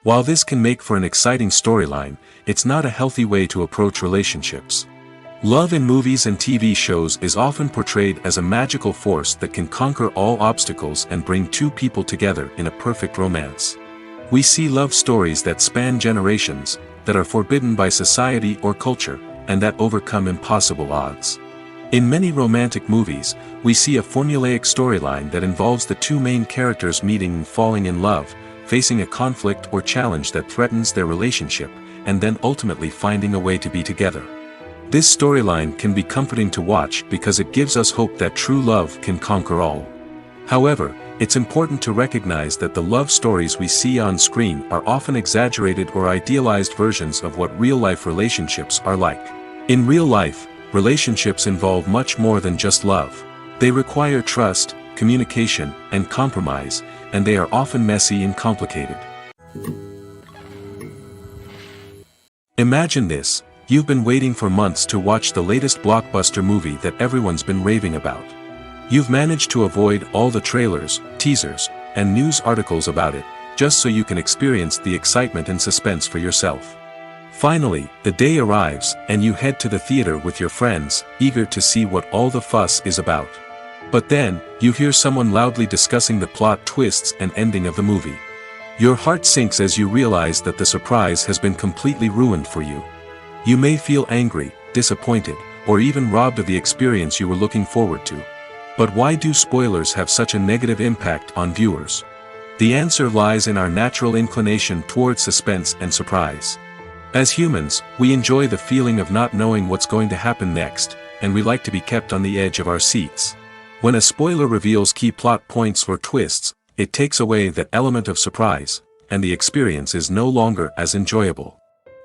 While this can make for an exciting storyline, it's not a healthy way to approach relationships. Love in movies and TV shows is often portrayed as a magical force that can conquer all obstacles and bring two people together in a perfect romance. We see love stories that span generations, that are forbidden by society or culture, and that overcome impossible odds. In many romantic movies, we see a formulaic storyline that involves the two main characters meeting and falling in love, facing a conflict or challenge that threatens their relationship, and then ultimately finding a way to be together. This storyline can be comforting to watch because it gives us hope that true love can conquer all. However, it's important to recognize that the love stories we see on screen are often exaggerated or idealized versions of what real-life relationships are like. In real life, relationships involve much more than just love. They require trust, communication, and compromise, and they are often messy and complicated. Imagine this: you've been waiting for months to watch the latest blockbuster movie that everyone's been raving about. You've managed to avoid all the trailers, teasers, and news articles about it, just so you can experience the excitement and suspense for yourself. Finally, the day arrives, and you head to the theater with your friends, eager to see what all the fuss is about. But then, you hear someone loudly discussing the plot twists and ending of the movie. Your heart sinks as you realize that the surprise has been completely ruined for you. You may feel angry, disappointed, or even robbed of the experience you were looking forward to. But why do spoilers have such a negative impact on viewers? The answer lies in our natural inclination toward suspense and surprise. As humans, we enjoy the feeling of not knowing what's going to happen next, and we like to be kept on the edge of our seats. When a spoiler reveals key plot points or twists, it takes away that element of surprise, and the experience is no longer as enjoyable.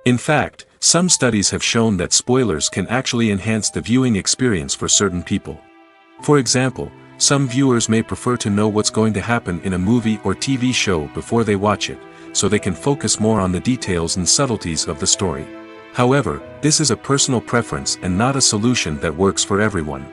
In fact, some studies have shown that spoilers can actually enhance the viewing experience for certain people. For example, some viewers may prefer to know what's going to happen in a movie or TV show before they watch it, so they can focus more on the details and subtleties of the story. However, this is a personal preference and not a solution that works for everyone.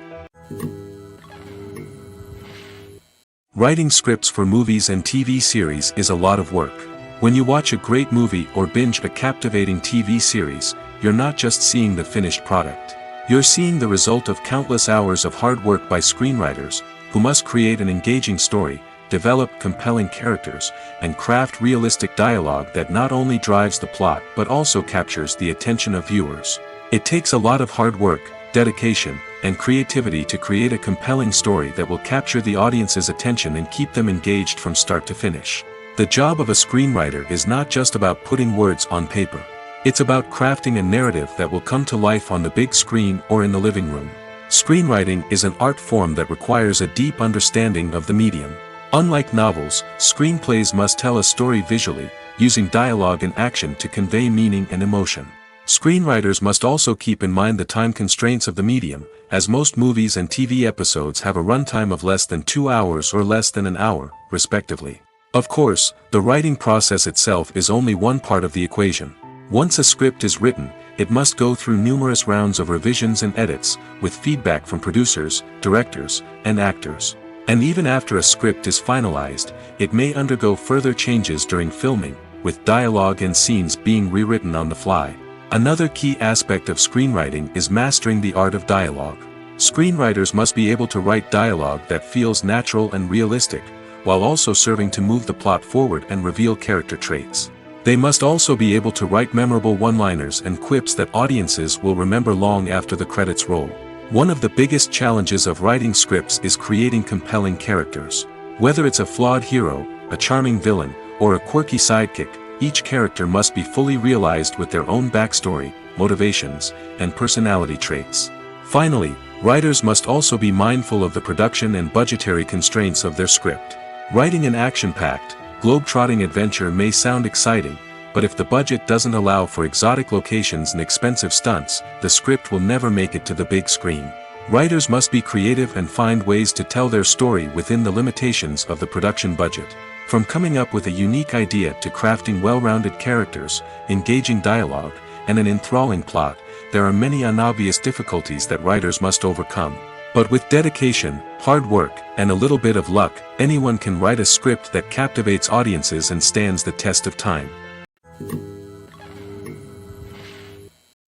Writing scripts for movies and TV series is a lot of work. When you watch a great movie or binge a captivating TV series, you're not just seeing the finished product. You're seeing the result of countless hours of hard work by screenwriters, who must create an engaging story, develop compelling characters, and craft realistic dialogue that not only drives the plot but also captures the attention of viewers. It takes a lot of hard work, dedication, and creativity to create a compelling story that will capture the audience's attention and keep them engaged from start to finish. The job of a screenwriter is not just about putting words on paper. It's about crafting a narrative that will come to life on the big screen or in the living room. Screenwriting is an art form that requires a deep understanding of the medium. Unlike novels, screenplays must tell a story visually, using dialogue and action to convey meaning and emotion. Screenwriters must also keep in mind the time constraints of the medium, as most movies and TV episodes have a runtime of less than 2 hours or less than an hour, respectively. Of course, the writing process itself is only one part of the equation. Once a script is written, it must go through numerous rounds of revisions and edits, with feedback from producers, directors, and actors. And even after a script is finalized, it may undergo further changes during filming, with dialogue and scenes being rewritten on the fly. Another key aspect of screenwriting is mastering the art of dialogue. Screenwriters must be able to write dialogue that feels natural and realistic, while also serving to move the plot forward and reveal character traits. They must also be able to write memorable one-liners and quips that audiences will remember long after the credits roll. One of the biggest challenges of writing scripts is creating compelling characters. Whether it's a flawed hero, a charming villain, or a quirky sidekick, each character must be fully realized with their own backstory, motivations, and personality traits. Finally, writers must also be mindful of the production and budgetary constraints of their script. Writing an action-packed, globe-trotting adventure may sound exciting, but if the budget doesn't allow for exotic locations and expensive stunts, the script will never make it to the big screen. Writers must be creative and find ways to tell their story within the limitations of the production budget. From coming up with a unique idea to crafting well-rounded characters, engaging dialogue, and an enthralling plot, there are many unobvious difficulties that writers must overcome. But with dedication, hard work, and a little bit of luck, anyone can write a script that captivates audiences and stands the test of time.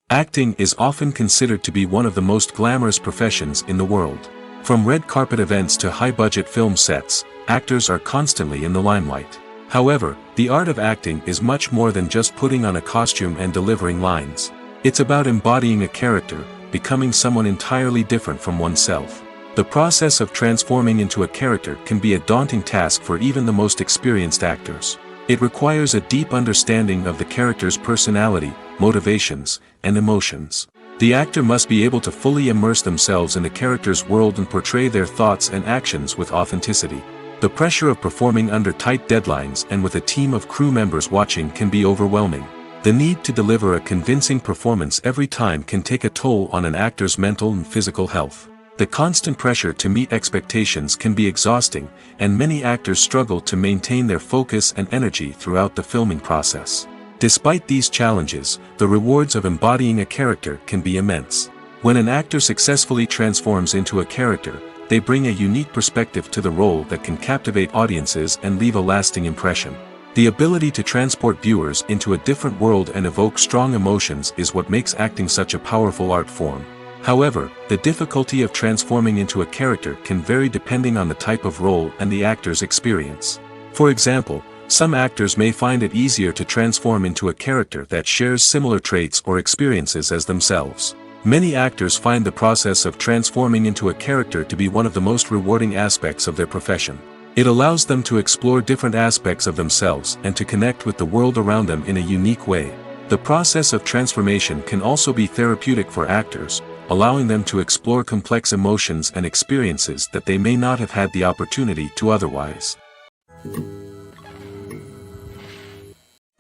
Acting is often considered to be one of the most glamorous professions in the world. From red carpet events to high-budget film sets, actors are constantly in the limelight. However, the art of acting is much more than just putting on a costume and delivering lines. It's about embodying a character, becoming someone entirely different from oneself. The process of transforming into a character can be a daunting task for even the most experienced actors. It requires a deep understanding of the character's personality, motivations, and emotions. The actor must be able to fully immerse themselves in the character's world and portray their thoughts and actions with authenticity. The pressure of performing under tight deadlines and with a team of crew members watching can be overwhelming. The need to deliver a convincing performance every time can take a toll on an actor's mental and physical health. The constant pressure to meet expectations can be exhausting, and many actors struggle to maintain their focus and energy throughout the filming process. Despite these challenges, the rewards of embodying a character can be immense. When an actor successfully transforms into a character, they bring a unique perspective to the role that can captivate audiences and leave a lasting impression. The ability to transport viewers into a different world and evoke strong emotions is what makes acting such a powerful art form. However, the difficulty of transforming into a character can vary depending on the type of role and the actor's experience. For example, some actors may find it easier to transform into a character that shares similar traits or experiences as themselves. Many actors find the process of transforming into a character to be one of the most rewarding aspects of their profession. It allows them to explore different aspects of themselves and to connect with the world around them in a unique way. The process of transformation can also be therapeutic for actors, allowing them to explore complex emotions and experiences that they may not have had the opportunity to otherwise.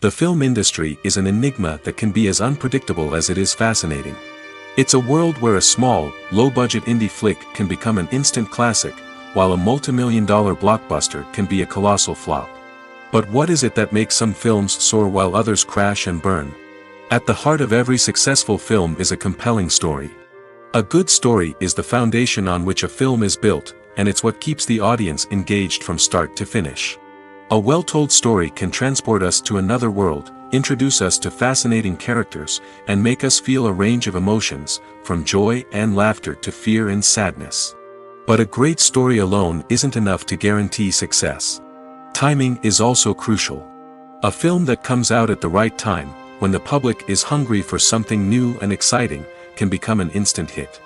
The film industry is an enigma that can be as unpredictable as it is fascinating. It's a world where a small, low-budget indie flick can become an instant classic, while a multi-million-dollar blockbuster can be a colossal flop. But what is it that makes some films soar while others crash and burn? At the heart of every successful film is a compelling story. A good story is the foundation on which a film is built, and it's what keeps the audience engaged from start to finish. A well-told story can transport us to another world, introduce us to fascinating characters, and make us feel a range of emotions, from joy and laughter to fear and sadness. But a great story alone isn't enough to guarantee success. Timing is also crucial. A film that comes out at the right time, when the public is hungry for something new and exciting, can become an instant hit.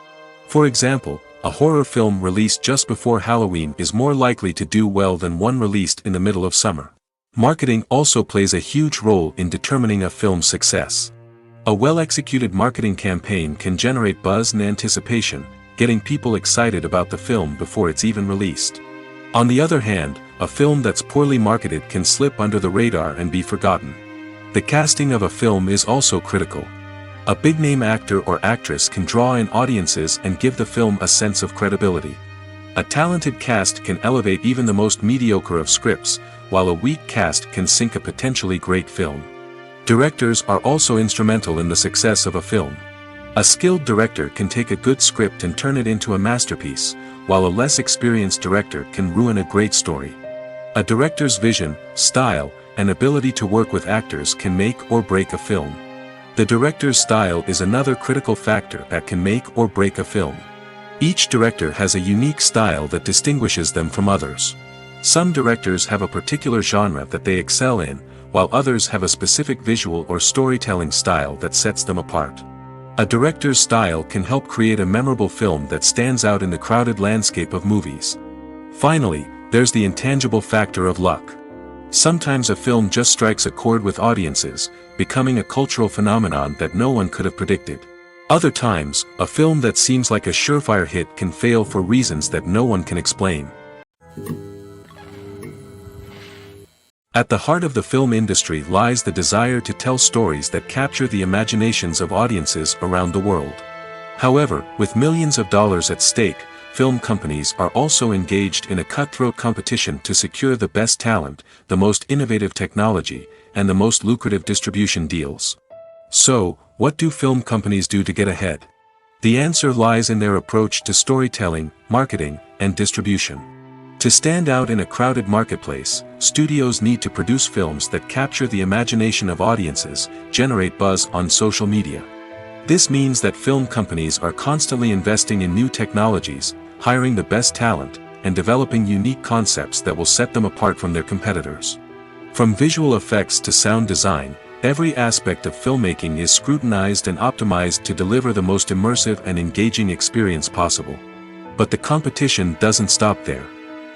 For example, a horror film released just before Halloween is more likely to do well than one released in the middle of summer. Marketing also plays a huge role in determining a film's success. A well-executed marketing campaign can generate buzz and anticipation, getting people excited about the film before it's even released. On the other hand, a film that's poorly marketed can slip under the radar and be forgotten. The casting of a film is also critical. A big-name actor or actress can draw in audiences and give the film a sense of credibility. A talented cast can elevate even the most mediocre of scripts, while a weak cast can sink a potentially great film. Directors are also instrumental in the success of a film. A skilled director can take a good script and turn it into a masterpiece, while a less experienced director can ruin a great story. A director's vision, style, and ability to work with actors can make or break a film. The director's style is another critical factor that can make or break a film. Each director has a unique style that distinguishes them from others. Some directors have a particular genre that they excel in, while others have a specific visual or storytelling style that sets them apart. A director's style can help create a memorable film that stands out in the crowded landscape of movies. Finally, there's the intangible factor of luck. Sometimes a film just strikes a chord with audiences, becoming a cultural phenomenon that no one could have predicted. Other times, a film that seems like a surefire hit can fail for reasons that no one can explain. At the heart of the film industry lies the desire to tell stories that capture the imaginations of audiences around the world. However, with millions of dollars at stake, film companies are also engaged in a cutthroat competition to secure the best talent, the most innovative technology, and the most lucrative distribution deals. So, what do film companies do to get ahead? The answer lies in their approach to storytelling, marketing, and distribution. To stand out in a crowded marketplace, studios need to produce films that capture the imagination of audiences, generate buzz on social media. This means that film companies are constantly investing in new technologies, hiring the best talent, and developing unique concepts that will set them apart from their competitors. From visual effects to sound design, every aspect of filmmaking is scrutinized and optimized to deliver the most immersive and engaging experience possible. But the competition doesn't stop there.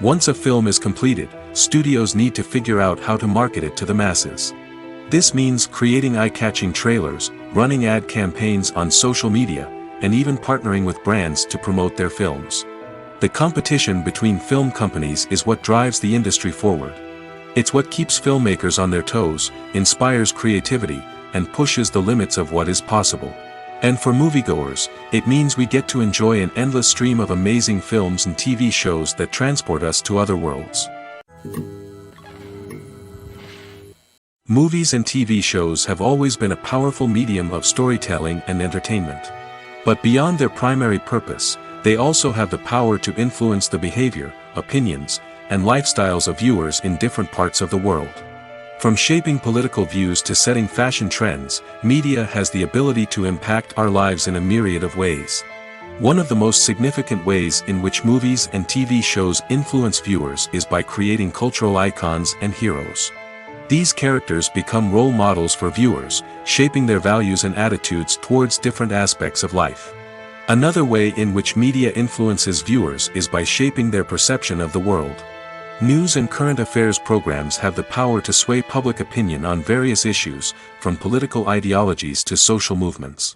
Once a film is completed, studios need to figure out how to market it to the masses. This means creating eye-catching trailers, running ad campaigns on social media, and even partnering with brands to promote their films. The competition between film companies is what drives the industry forward. It's what keeps filmmakers on their toes, inspires creativity, and pushes the limits of what is possible. And for moviegoers, it means we get to enjoy an endless stream of amazing films and TV shows that transport us to other worlds. Movies and TV shows have always been a powerful medium of storytelling and entertainment. But beyond their primary purpose, they also have the power to influence the behavior, opinions, and lifestyles of viewers in different parts of the world. From shaping political views to setting fashion trends, media has the ability to impact our lives in a myriad of ways. One of the most significant ways in which movies and TV shows influence viewers is by creating cultural icons and heroes. These characters become role models for viewers, shaping their values and attitudes towards different aspects of life. Another way in which media influences viewers is by shaping their perception of the world. News and current affairs programs have the power to sway public opinion on various issues, from political ideologies to social movements.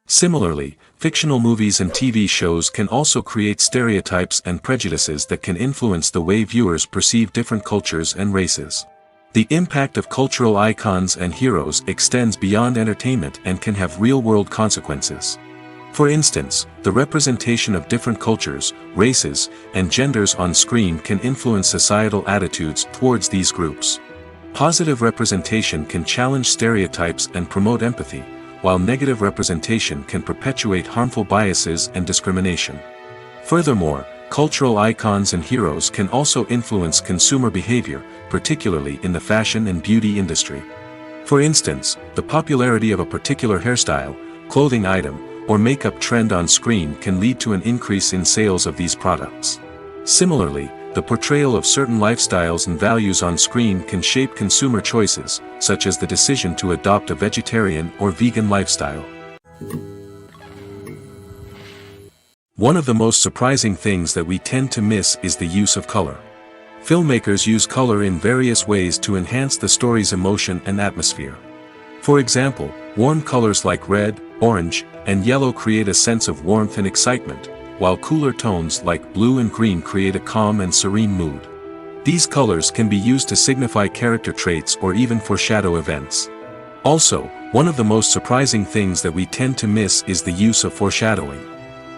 Similarly, fictional movies and TV shows can also create stereotypes and prejudices that can influence the way viewers perceive different cultures and races. The impact of cultural icons and heroes extends beyond entertainment and can have real-world consequences. For instance, the representation of different cultures, races, and genders on screen can influence societal attitudes towards these groups. Positive representation can challenge stereotypes and promote empathy, while negative representation can perpetuate harmful biases and discrimination. Furthermore, cultural icons and heroes can also influence consumer behavior, particularly in the fashion and beauty industry. For instance, the popularity of a particular hairstyle, clothing item, or makeup trend on screen can lead to an increase in sales of these products. Similarly, the portrayal of certain lifestyles and values on screen can shape consumer choices, such as the decision to adopt a vegetarian or vegan lifestyle. One of the most surprising things that we tend to miss is the use of color. Filmmakers use color in various ways to enhance the story's emotion and atmosphere. For example, warm colors like red, orange, and yellow create a sense of warmth and excitement, while cooler tones like blue and green create a calm and serene mood. These colors can be used to signify character traits or even foreshadow events. Also, one of the most surprising things that we tend to miss is the use of foreshadowing.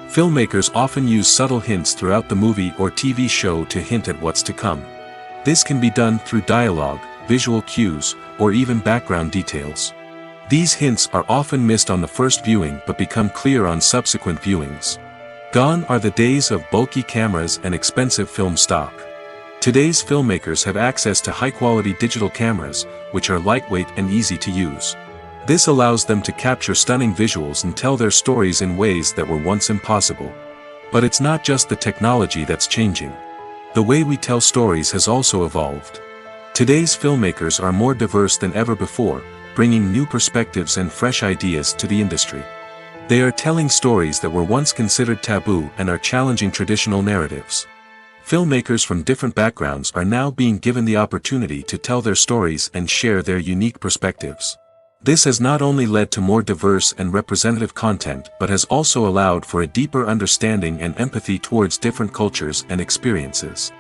Filmmakers often use subtle hints throughout the movie or TV show to hint at what's to come. This can be done through dialogue, visual cues, or even background details. These hints are often missed on the first viewing but become clear on subsequent viewings. Gone are the days of bulky cameras and expensive film stock. Today's filmmakers have access to high-quality digital cameras, which are lightweight and easy to use. This allows them to capture stunning visuals and tell their stories in ways that were once impossible. But it's not just the technology that's changing. The way we tell stories has also evolved. Today's filmmakers are more diverse than ever before, bringing new perspectives and fresh ideas to the industry. They are telling stories that were once considered taboo and are challenging traditional narratives. Filmmakers from different backgrounds are now being given the opportunity to tell their stories and share their unique perspectives. This has not only led to more diverse and representative content but has also allowed for a deeper understanding and empathy towards different cultures and experiences.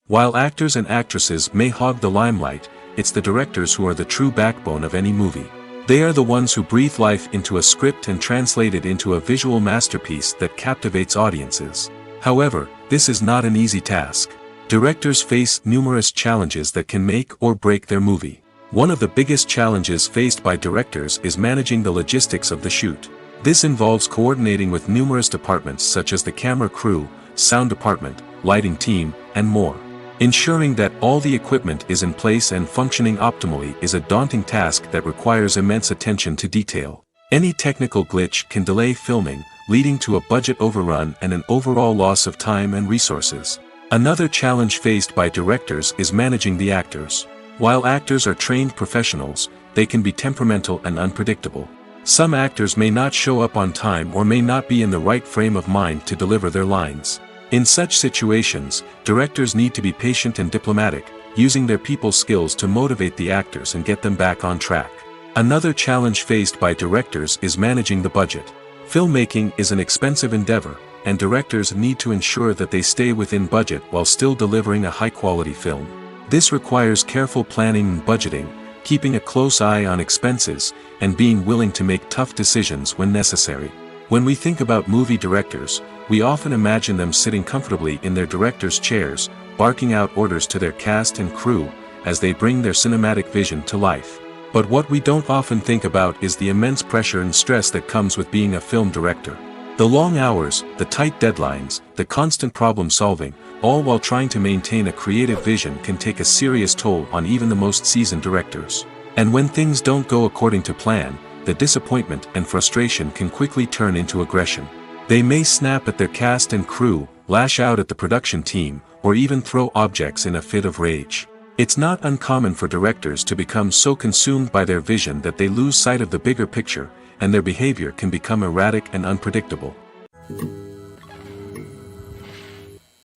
While actors and actresses may hog the limelight, it's the directors who are the true backbone of any movie. They are the ones who breathe life into a script and translate it into a visual masterpiece that captivates audiences. However, this is not an easy task. Directors face numerous challenges that can make or break their movie. One of the biggest challenges faced by directors is managing the logistics of the shoot. This involves coordinating with numerous departments such as the camera crew, sound department, lighting team, and more. Ensuring that all the equipment is in place and functioning optimally is a daunting task that requires immense attention to detail. Any technical glitch can delay filming, leading to a budget overrun and an overall loss of time and resources. Another challenge faced by directors is managing the actors. While actors are trained professionals, they can be temperamental and unpredictable. Some actors may not show up on time or may not be in the right frame of mind to deliver their lines. In such situations, directors need to be patient and diplomatic, using their people skills to motivate the actors and get them back on track. Another challenge faced by directors is managing the budget. Filmmaking is an expensive endeavor, and directors need to ensure that they stay within budget while still delivering a high-quality film. This requires careful planning and budgeting, keeping a close eye on expenses, and being willing to make tough decisions when necessary. When we think about movie directors, we often imagine them sitting comfortably in their director's chairs, barking out orders to their cast and crew, as they bring their cinematic vision to life. But what we don't often think about is the immense pressure and stress that comes with being a film director. The long hours, the tight deadlines, the constant problem solving, all while trying to maintain a creative vision can take a serious toll on even the most seasoned directors. And when things don't go according to plan, the disappointment and frustration can quickly turn into aggression. They may snap at their cast and crew, lash out at the production team, or even throw objects in a fit of rage. It's not uncommon for directors to become so consumed by their vision that they lose sight of the bigger picture, and their behavior can become erratic and unpredictable.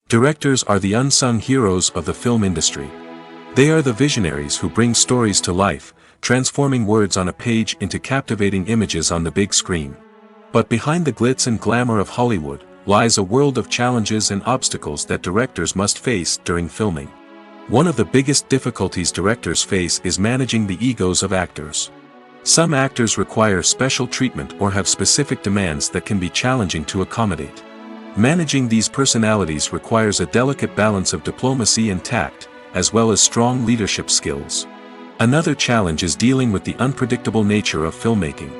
Directors are the unsung heroes of the film industry. They are the visionaries who bring stories to life, transforming words on a page into captivating images on the big screen. But behind the glitz and glamour of Hollywood, lies a world of challenges and obstacles that directors must face during filming. One of the biggest difficulties directors face is managing the egos of actors. Some actors require special treatment or have specific demands that can be challenging to accommodate. Managing these personalities requires a delicate balance of diplomacy and tact, as well as strong leadership skills. Another challenge is dealing with the unpredictable nature of filmmaking.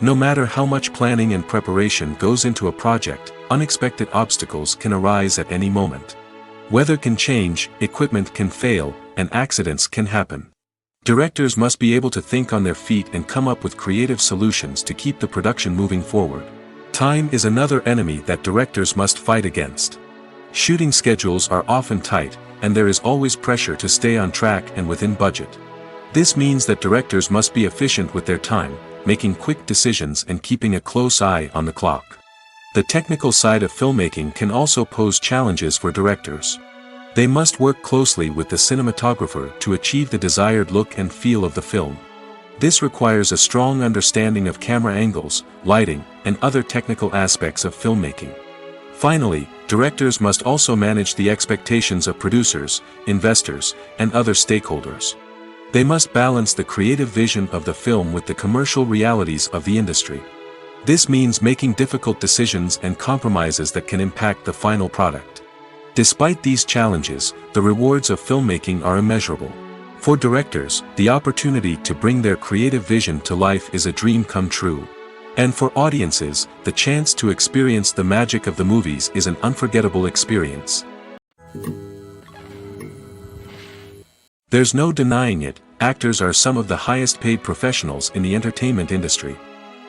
No matter how much planning and preparation goes into a project, unexpected obstacles can arise at any moment. Weather can change, equipment can fail, and accidents can happen. Directors must be able to think on their feet and come up with creative solutions to keep the production moving forward. Time is another enemy that directors must fight against. Shooting schedules are often tight, and there is always pressure to stay on track and within budget. This means that directors must be efficient with their time, making quick decisions and keeping a close eye on the clock. The technical side of filmmaking can also pose challenges for directors. They must work closely with the cinematographer to achieve the desired look and feel of the film. This requires a strong understanding of camera angles, lighting, and other technical aspects of filmmaking. Finally, directors must also manage the expectations of producers, investors, and other stakeholders. They must balance the creative vision of the film with the commercial realities of the industry. This means making difficult decisions and compromises that can impact the final product. Despite these challenges, the rewards of filmmaking are immeasurable. For directors, the opportunity to bring their creative vision to life is a dream come true. And for audiences, the chance to experience the magic of the movies is an unforgettable experience. There's no denying it, actors are some of the highest paid professionals in the entertainment industry.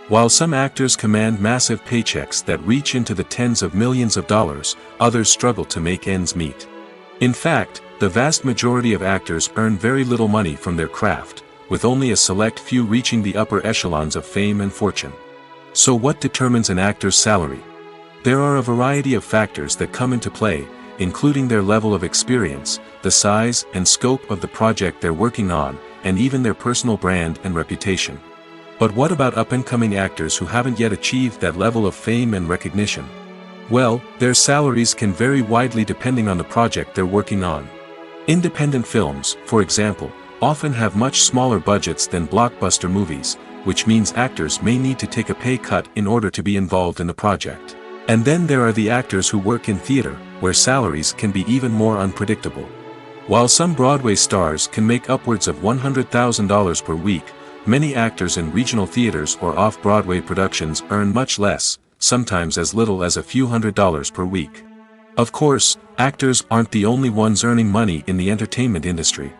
While some actors command massive paychecks that reach into the tens of millions of dollars, others struggle to make ends meet. In fact, the vast majority of actors earn very little money from their craft, with only a select few reaching the upper echelons of fame and fortune. So what determines an actor's salary? There are a variety of factors that come into play, including their level of experience, the size and scope of the project they're working on, and even their personal brand and reputation. But what about up-and-coming actors who haven't yet achieved that level of fame and recognition? Well, their salaries can vary widely depending on the project they're working on. Independent films, for example, often have much smaller budgets than blockbuster movies, which means actors may need to take a pay cut in order to be involved in the project. And then there are the actors who work in theater, where salaries can be even more unpredictable. While some Broadway stars can make upwards of $100,000 per week, many actors in regional theaters or off-Broadway productions earn much less, sometimes as little as a few $100s per week. Of course, actors aren't the only ones earning money in the entertainment industry.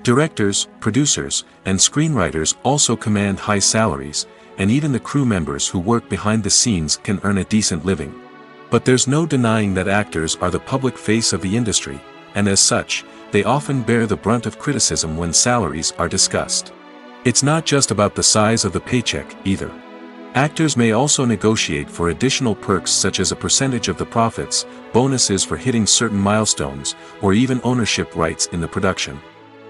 Directors, producers, and screenwriters also command high salaries, and even the crew members who work behind the scenes can earn a decent living. But there's no denying that actors are the public face of the industry, and as such, they often bear the brunt of criticism when salaries are discussed. It's not just about the size of the paycheck, either. Actors may also negotiate for additional perks such as a percentage of the profits, bonuses for hitting certain milestones, or even ownership rights in the production.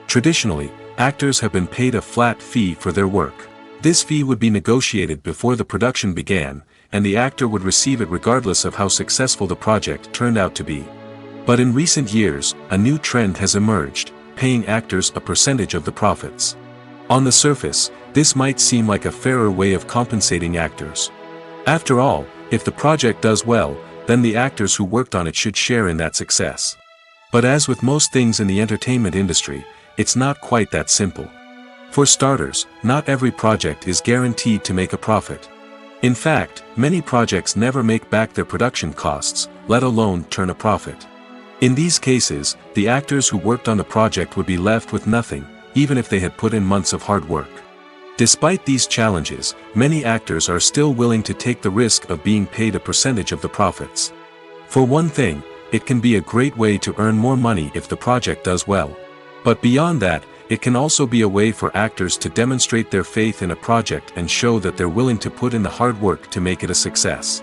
Traditionally, actors have been paid a flat fee for their work. This fee would be negotiated before the production began, and the actor would receive it regardless of how successful the project turned out to be. But in recent years, a new trend has emerged, paying actors a percentage of the profits. On the surface, this might seem like a fairer way of compensating actors. After all, if the project does well, then the actors who worked on it should share in that success. But as with most things in the entertainment industry, it's not quite that simple. For starters, not every project is guaranteed to make a profit. In fact, many projects never make back their production costs, let alone turn a profit. In these cases, the actors who worked on the project would be left with nothing, even if they had put in months of hard work. Despite these challenges, many actors are still willing to take the risk of being paid a percentage of the profits. For one thing, it can be a great way to earn more money if the project does well. But beyond that, it can also be a way for actors to demonstrate their faith in a project and show that they're willing to put in the hard work to make it a success.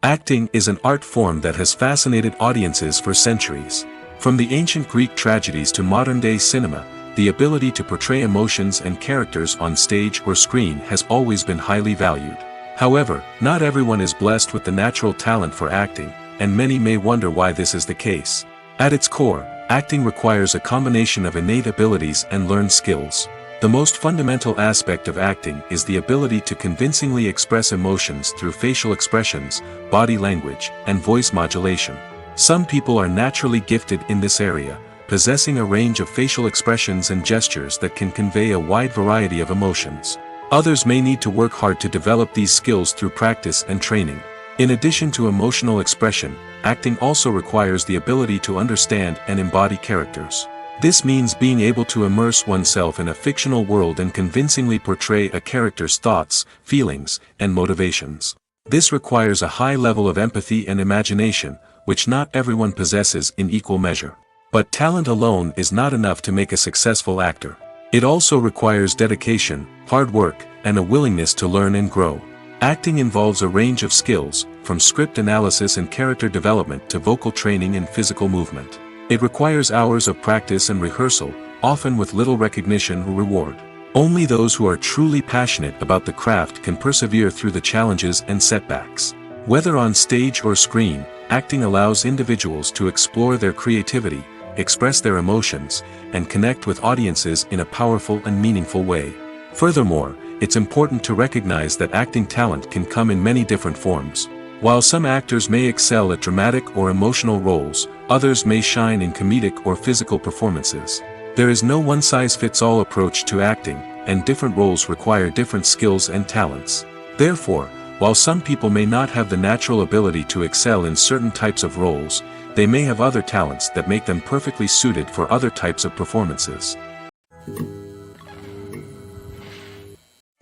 Acting is an art form that has fascinated audiences for centuries. From the ancient Greek tragedies to modern-day cinema, the ability to portray emotions and characters on stage or screen has always been highly valued. However, not everyone is blessed with the natural talent for acting, and many may wonder why this is the case. At its core, acting requires a combination of innate abilities and learned skills. The most fundamental aspect of acting is the ability to convincingly express emotions through facial expressions, body language, and voice modulation. Some people are naturally gifted in this area, possessing a range of facial expressions and gestures that can convey a wide variety of emotions. Others may need to work hard to develop these skills through practice and training. In addition to emotional expression, acting also requires the ability to understand and embody characters. This means being able to immerse oneself in a fictional world and convincingly portray a character's thoughts, feelings, and motivations. This requires a high level of empathy and imagination, which not everyone possesses in equal measure. But talent alone is not enough to make a successful actor. It also requires dedication, hard work, and a willingness to learn and grow. Acting involves a range of skills, from script analysis and character development to vocal training and physical movement. It requires hours of practice and rehearsal, often with little recognition or reward. Only those who are truly passionate about the craft can persevere through the challenges and setbacks. Whether on stage or screen, acting allows individuals to explore their creativity, express their emotions, and connect with audiences in a powerful and meaningful way. Furthermore, it's important to recognize that acting talent can come in many different forms. While some actors may excel at dramatic or emotional roles, others may shine in comedic or physical performances. There is no one-size-fits-all approach to acting, and different roles require different skills and talents. Therefore, while some people may not have the natural ability to excel in certain types of roles, they may have other talents that make them perfectly suited for other types of performances.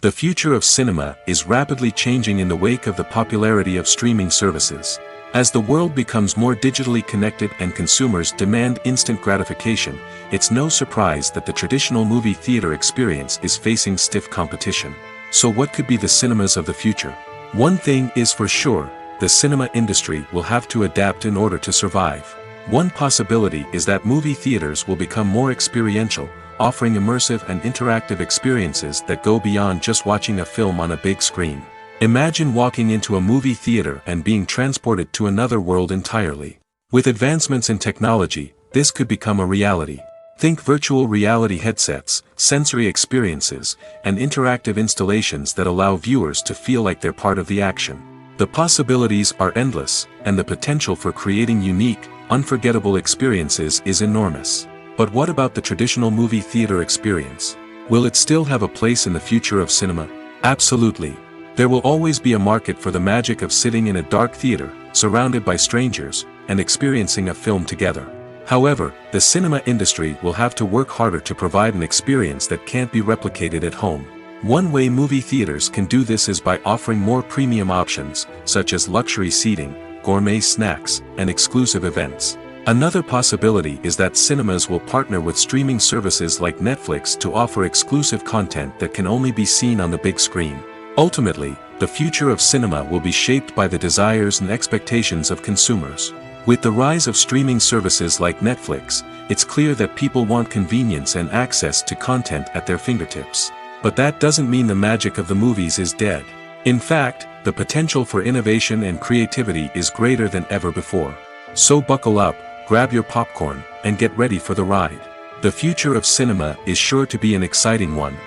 The future of cinema is rapidly changing in the wake of the popularity of streaming services. As the world becomes more digitally connected and consumers demand instant gratification, it's no surprise that the traditional movie theater experience is facing stiff competition. So what could be the cinemas of the future? One thing is for sure, the cinema industry will have to adapt in order to survive. One possibility is that movie theaters will become more experiential, offering immersive and interactive experiences that go beyond just watching a film on a big screen. Imagine walking into a movie theater and being transported to another world entirely. With advancements in technology, this could become a reality. Think virtual reality headsets, sensory experiences, and interactive installations that allow viewers to feel like they're part of the action. The possibilities are endless, and the potential for creating unique, unforgettable experiences is enormous. But what about the traditional movie theater experience? Will it still have a place in the future of cinema? Absolutely. There will always be a market for the magic of sitting in a dark theater, surrounded by strangers, and experiencing a film together. However, the cinema industry will have to work harder to provide an experience that can't be replicated at home. One way movie theaters can do this is by offering more premium options, such as luxury seating, gourmet snacks, and exclusive events. Another possibility is that cinemas will partner with streaming services like Netflix to offer exclusive content that can only be seen on the big screen. Ultimately, the future of cinema will be shaped by the desires and expectations of consumers. With the rise of streaming services like Netflix, it's clear that people want convenience and access to content at their fingertips. But that doesn't mean the magic of the movies is dead. In fact, the potential for innovation and creativity is greater than ever before. So buckle up, grab your popcorn, and get ready for the ride. The future of cinema is sure to be an exciting one.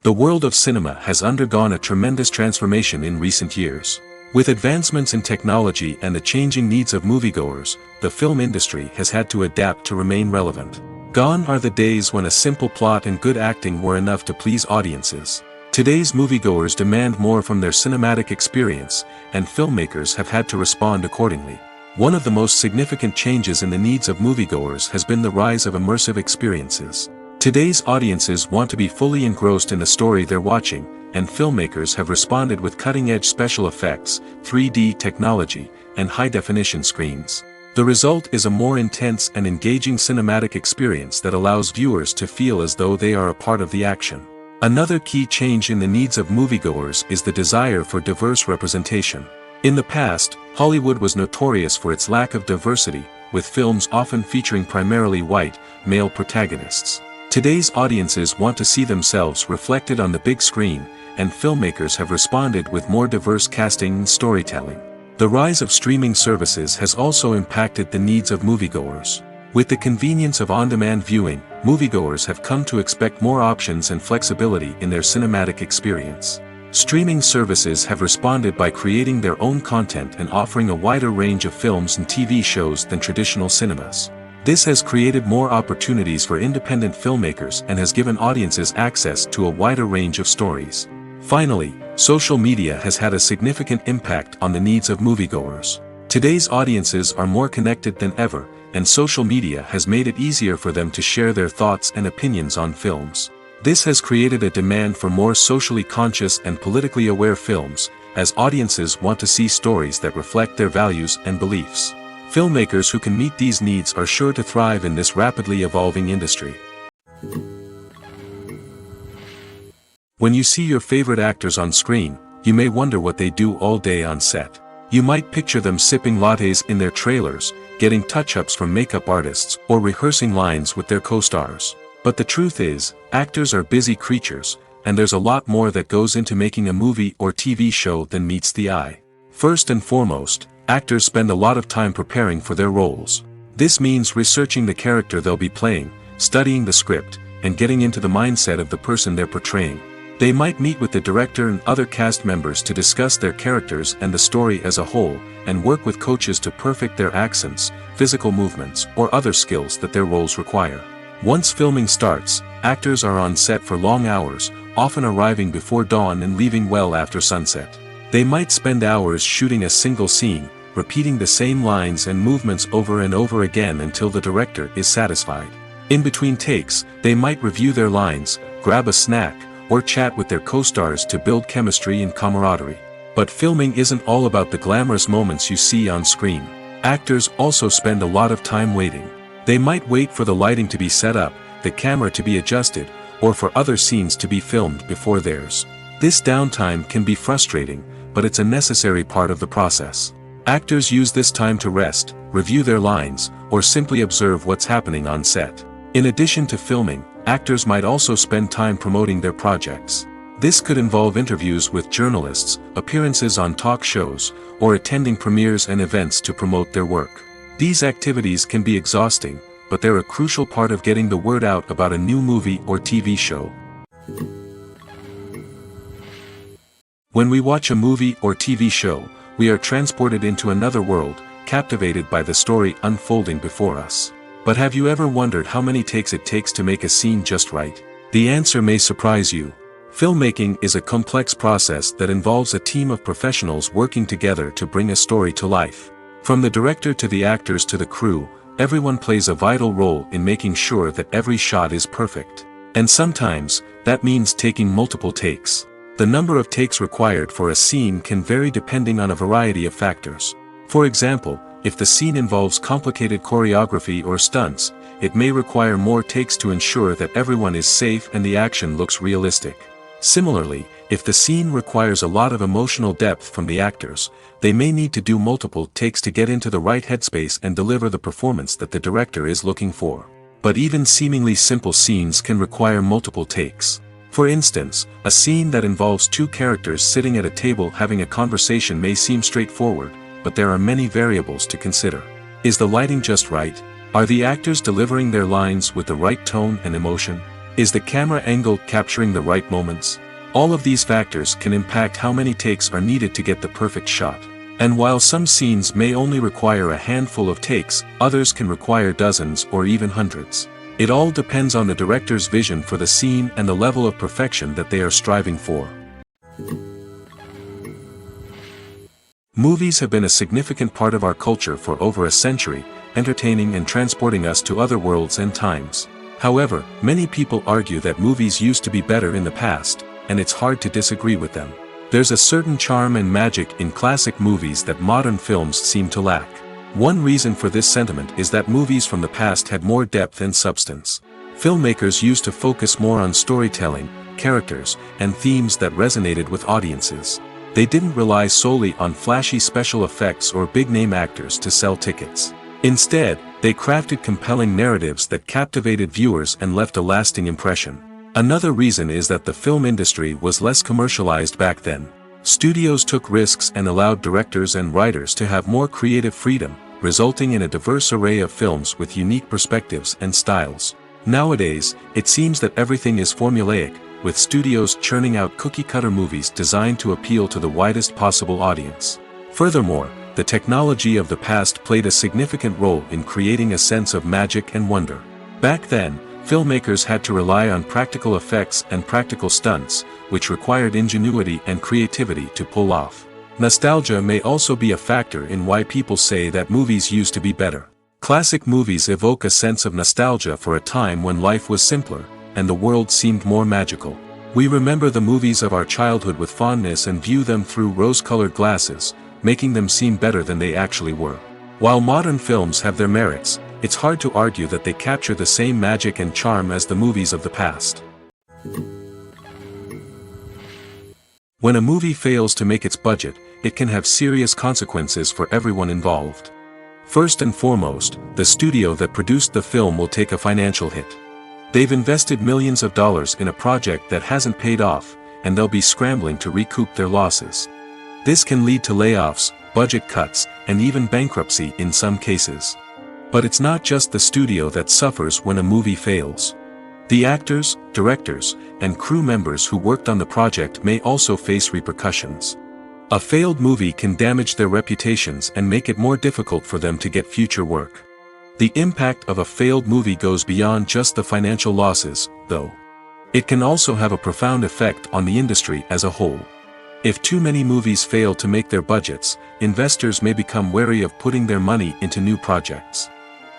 The world of cinema has undergone a tremendous transformation in recent years. With advancements in technology and the changing needs of moviegoers, the film industry has had to adapt to remain relevant. Gone are the days when a simple plot and good acting were enough to please audiences. Today's moviegoers demand more from their cinematic experience, and filmmakers have had to respond accordingly. One of the most significant changes in the needs of moviegoers has been the rise of immersive experiences. Today's audiences want to be fully engrossed in the story they're watching, and filmmakers have responded with cutting-edge special effects, 3D technology, and high-definition screens. The result is a more intense and engaging cinematic experience that allows viewers to feel as though they are a part of the action. Another key change in the needs of moviegoers is the desire for diverse representation. In the past, Hollywood was notorious for its lack of diversity, with films often featuring primarily white, male protagonists. Today's audiences want to see themselves reflected on the big screen, and filmmakers have responded with more diverse casting and storytelling. The rise of streaming services has also impacted the needs of moviegoers. With the convenience of on-demand viewing, moviegoers have come to expect more options and flexibility in their cinematic experience. Streaming services have responded by creating their own content and offering a wider range of films and TV shows than traditional cinemas. This has created more opportunities for independent filmmakers and has given audiences access to a wider range of stories. Finally, social media has had a significant impact on the needs of moviegoers. Today's audiences are more connected than ever, and social media has made it easier for them to share their thoughts and opinions on films. This has created a demand for more socially conscious and politically aware films, as audiences want to see stories that reflect their values and beliefs. Filmmakers who can meet these needs are sure to thrive in this rapidly evolving industry. When you see your favorite actors on screen, you may wonder what they do all day on set. You might picture them sipping lattes in their trailers, getting touch-ups from makeup artists, or rehearsing lines with their co-stars. But the truth is, actors are busy creatures, and there's a lot more that goes into making a movie or TV show than meets the eye. First and foremost, actors spend a lot of time preparing for their roles. This means researching the character they'll be playing, studying the script, and getting into the mindset of the person they're portraying. They might meet with the director and other cast members to discuss their characters and the story as a whole, and work with coaches to perfect their accents, physical movements, or other skills that their roles require. Once filming starts, actors are on set for long hours, often arriving before dawn and leaving well after sunset. They might spend hours shooting a single scene, repeating the same lines and movements over and over again until the director is satisfied. In between takes, they might review their lines, grab a snack, or chat with their co-stars to build chemistry and camaraderie. But filming isn't all about the glamorous moments you see on screen. Actors also spend a lot of time waiting. They might wait for the lighting to be set up, the camera to be adjusted, or for other scenes to be filmed before theirs. This downtime can be frustrating, but it's a necessary part of the process. Actors use this time to rest, review their lines, or simply observe what's happening on set. In addition to filming, actors might also spend time promoting their projects. This could involve interviews with journalists, appearances on talk shows, or attending premieres and events to promote their work. These activities can be exhausting, but they're a crucial part of getting the word out about a new movie or TV show. When we watch a movie or TV show, we are transported into another world, captivated by the story unfolding before us. But have you ever wondered how many takes it takes to make a scene just right? The answer may surprise you. Filmmaking is a complex process that involves a team of professionals working together to bring a story to life. From the director to the actors to the crew, everyone plays a vital role in making sure that every shot is perfect. And sometimes, that means taking multiple takes. The number of takes required for a scene can vary depending on a variety of factors. For example, if the scene involves complicated choreography or stunts, it may require more takes to ensure that everyone is safe and the action looks realistic. Similarly, if the scene requires a lot of emotional depth from the actors, they may need to do multiple takes to get into the right headspace and deliver the performance that the director is looking for. But even seemingly simple scenes can require multiple takes. For instance, a scene that involves two characters sitting at a table having a conversation may seem straightforward, but there are many variables to consider. Is the lighting just right? Are the actors delivering their lines with the right tone and emotion? Is the camera angle capturing the right moments? All of these factors can impact how many takes are needed to get the perfect shot. And while some scenes may only require a handful of takes, others can require dozens or even hundreds. It all depends on the director's vision for the scene and the level of perfection that they are striving for. Movies have been a significant part of our culture for over a century, entertaining and transporting us to other worlds and times. However, many people argue that movies used to be better in the past, and it's hard to disagree with them. There's a certain charm and magic in classic movies that modern films seem to lack. One reason for this sentiment is that movies from the past had more depth and substance. Filmmakers used to focus more on storytelling, characters, and themes that resonated with audiences. They didn't rely solely on flashy special effects or big-name actors to sell tickets. Instead, they crafted compelling narratives that captivated viewers and left a lasting impression. Another reason is that the film industry was less commercialized back then. Studios took risks and allowed directors and writers to have more creative freedom, resulting in a diverse array of films with unique perspectives and styles. Nowadays, it seems that everything is formulaic, with studios churning out cookie-cutter movies designed to appeal to the widest possible audience. Furthermore, the technology of the past played a significant role in creating a sense of magic and wonder. Back then, filmmakers had to rely on practical effects and practical stunts, which required ingenuity and creativity to pull off. Nostalgia may also be a factor in why people say that movies used to be better. Classic movies evoke a sense of nostalgia for a time when life was simpler, and the world seemed more magical. We remember the movies of our childhood with fondness and view them through rose-colored glasses, making them seem better than they actually were. While modern films have their merits, it's hard to argue that they capture the same magic and charm as the movies of the past. When a movie fails to make its budget, it can have serious consequences for everyone involved. First and foremost, the studio that produced the film will take a financial hit. They've invested millions of dollars in a project that hasn't paid off, and they'll be scrambling to recoup their losses. This can lead to layoffs, budget cuts, and even bankruptcy in some cases. But it's not just the studio that suffers when a movie fails. The actors, directors, and crew members who worked on the project may also face repercussions. A failed movie can damage their reputations and make it more difficult for them to get future work. The impact of a failed movie goes beyond just the financial losses, though. It can also have a profound effect on the industry as a whole. If too many movies fail to make their budgets, investors may become wary of putting their money into new projects.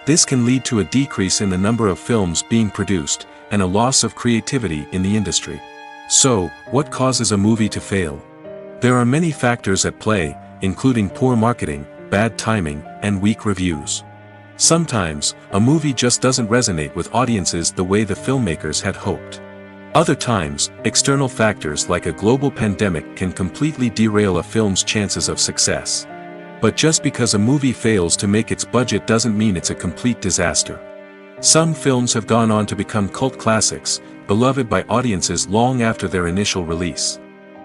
This can lead to a decrease in the number of films being produced, and a loss of creativity in the industry. So, what causes a movie to fail? There are many factors at play, including poor marketing, bad timing, and weak reviews. Sometimes, a movie just doesn't resonate with audiences the way the filmmakers had hoped. Other times, external factors like a global pandemic can completely derail a film's chances of success. But just because a movie fails to make its budget doesn't mean it's a complete disaster. Some films have gone on to become cult classics, beloved by audiences long after their initial release.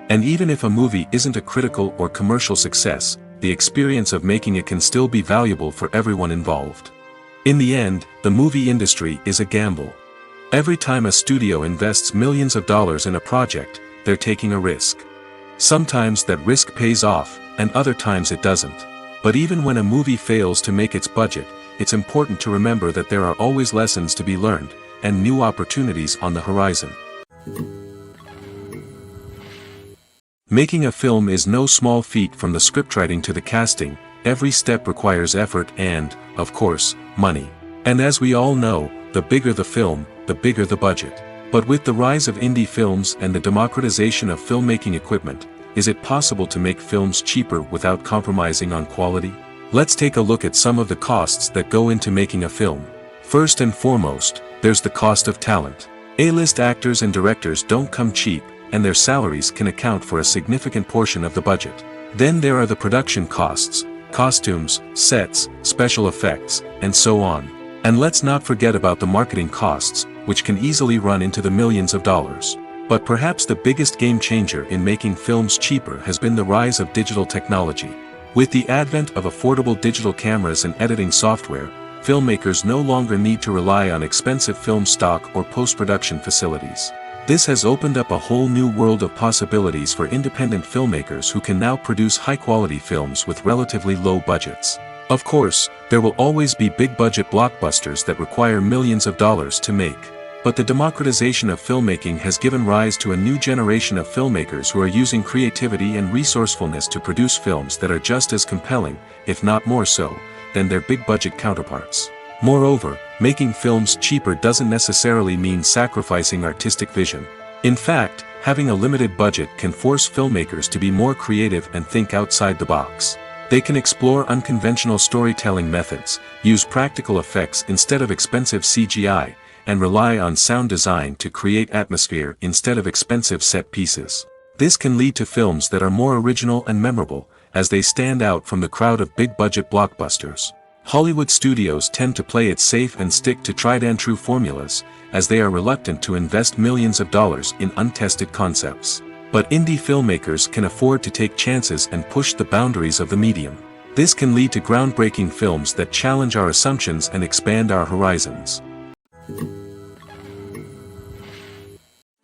And even if a movie isn't a critical or commercial success, the experience of making it can still be valuable for everyone involved. In the end, the movie industry is a gamble. Every time a studio invests millions of dollars in a project, they're taking a risk. Sometimes that risk pays off, and other times it doesn't. But even when a movie fails to make its budget, it's important to remember that there are always lessons to be learned, and new opportunities on the horizon. Making a film is no small feat. From the scriptwriting to the casting, every step requires effort and, of course, money. And as we all know, the bigger the film, the bigger the budget. But with the rise of indie films and the democratization of filmmaking equipment, is it possible to make films cheaper without compromising on quality? Let's take a look at some of the costs that go into making a film. First and foremost, there's the cost of talent. A-list actors and directors don't come cheap, and their salaries can account for a significant portion of the budget. Then there are the production costs, costumes, sets, special effects, and so on. And let's not forget about the marketing costs, which can easily run into the millions of dollars. But perhaps the biggest game changer in making films cheaper has been the rise of digital technology. With the advent of affordable digital cameras and editing software, filmmakers no longer need to rely on expensive film stock or post-production facilities. This has opened up a whole new world of possibilities for independent filmmakers who can now produce high-quality films with relatively low budgets. Of course, there will always be big-budget blockbusters that require millions of dollars to make. But the democratization of filmmaking has given rise to a new generation of filmmakers who are using creativity and resourcefulness to produce films that are just as compelling, if not more so, than their big-budget counterparts. Moreover, making films cheaper doesn't necessarily mean sacrificing artistic vision. In fact, having a limited budget can force filmmakers to be more creative and think outside the box. They can explore unconventional storytelling methods, use practical effects instead of expensive CGI, and rely on sound design to create atmosphere instead of expensive set pieces. This can lead to films that are more original and memorable, as they stand out from the crowd of big-budget blockbusters. Hollywood studios tend to play it safe and stick to tried-and-true formulas, as they are reluctant to invest millions of dollars in untested concepts. But indie filmmakers can afford to take chances and push the boundaries of the medium. This can lead to groundbreaking films that challenge our assumptions and expand our horizons.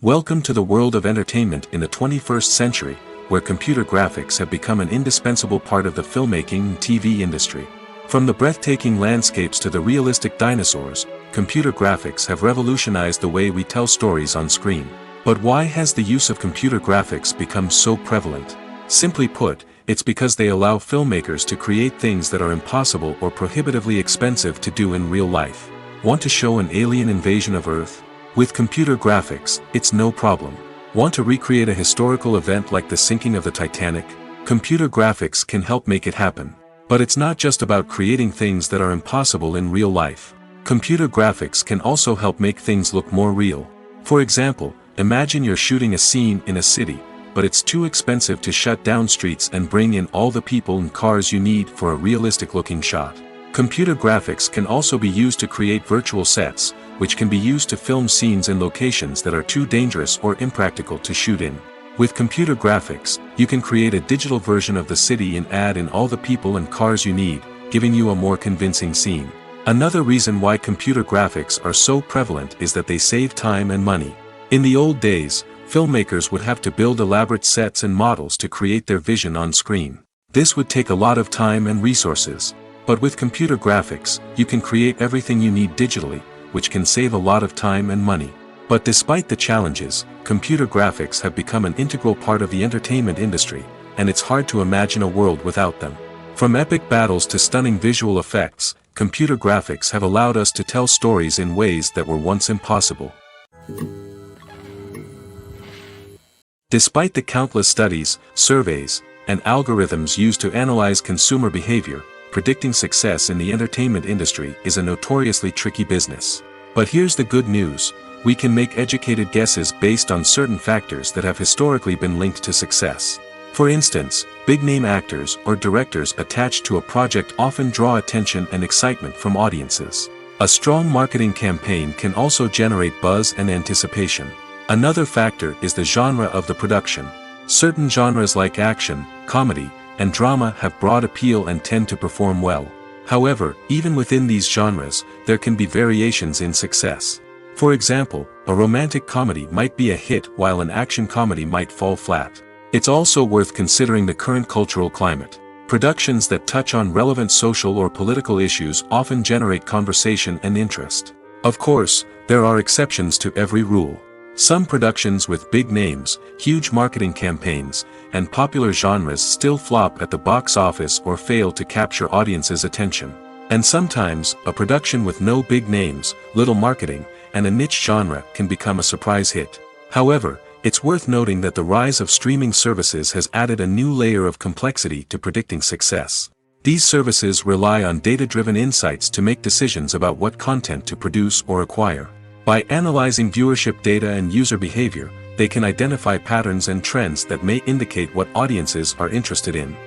Welcome to the world of entertainment in the 21st century, where computer graphics have become an indispensable part of the filmmaking and TV industry. From the breathtaking landscapes to the realistic dinosaurs, computer graphics have revolutionized the way we tell stories on screen. But why has the use of computer graphics become so prevalent? Simply put, it's because they allow filmmakers to create things that are impossible or prohibitively expensive to do in real life. Want to show an alien invasion of Earth? With computer graphics, it's no problem. Want to recreate a historical event like the sinking of the Titanic? Computer graphics can help make it happen. But it's not just about creating things that are impossible in real life. Computer graphics can also help make things look more real. For example, imagine you're shooting a scene in a city, but it's too expensive to shut down streets and bring in all the people and cars you need for a realistic-looking shot. Computer graphics can also be used to create virtual sets, which can be used to film scenes in locations that are too dangerous or impractical to shoot in. With computer graphics, you can create a digital version of the city and add in all the people and cars you need, giving you a more convincing scene. Another reason why computer graphics are so prevalent is that they save time and money. In the old days, filmmakers would have to build elaborate sets and models to create their vision on screen. This would take a lot of time and resources. But with computer graphics, you can create everything you need digitally, which can save a lot of time and money. But despite the challenges, computer graphics have become an integral part of the entertainment industry, and it's hard to imagine a world without them. From epic battles to stunning visual effects, computer graphics have allowed us to tell stories in ways that were once impossible. Despite the countless studies, surveys, and algorithms used to analyze consumer behavior, predicting success in the entertainment industry is a notoriously tricky business. But here's the good news. We can make educated guesses based on certain factors that have historically been linked to success. For instance, big-name actors or directors attached to a project often draw attention and excitement from audiences. A strong marketing campaign can also generate buzz and anticipation. Another factor is the genre of the production. Certain genres like action, comedy, and drama have broad appeal and tend to perform well. However, even within these genres, there can be variations in success. For example, a romantic comedy might be a hit while an action comedy might fall flat. It's also worth considering the current cultural climate. Productions that touch on relevant social or political issues often generate conversation and interest. Of course, there are exceptions to every rule. Some productions with big names, huge marketing campaigns, and popular genres still flop at the box office or fail to capture audiences' attention. And sometimes, a production with no big names, little marketing, and a niche genre can become a surprise hit. However, it's worth noting that the rise of streaming services has added a new layer of complexity to predicting success. These services rely on data-driven insights to make decisions about what content to produce or acquire. By analyzing viewership data and user behavior, they can identify patterns and trends that may indicate what audiences are interested in.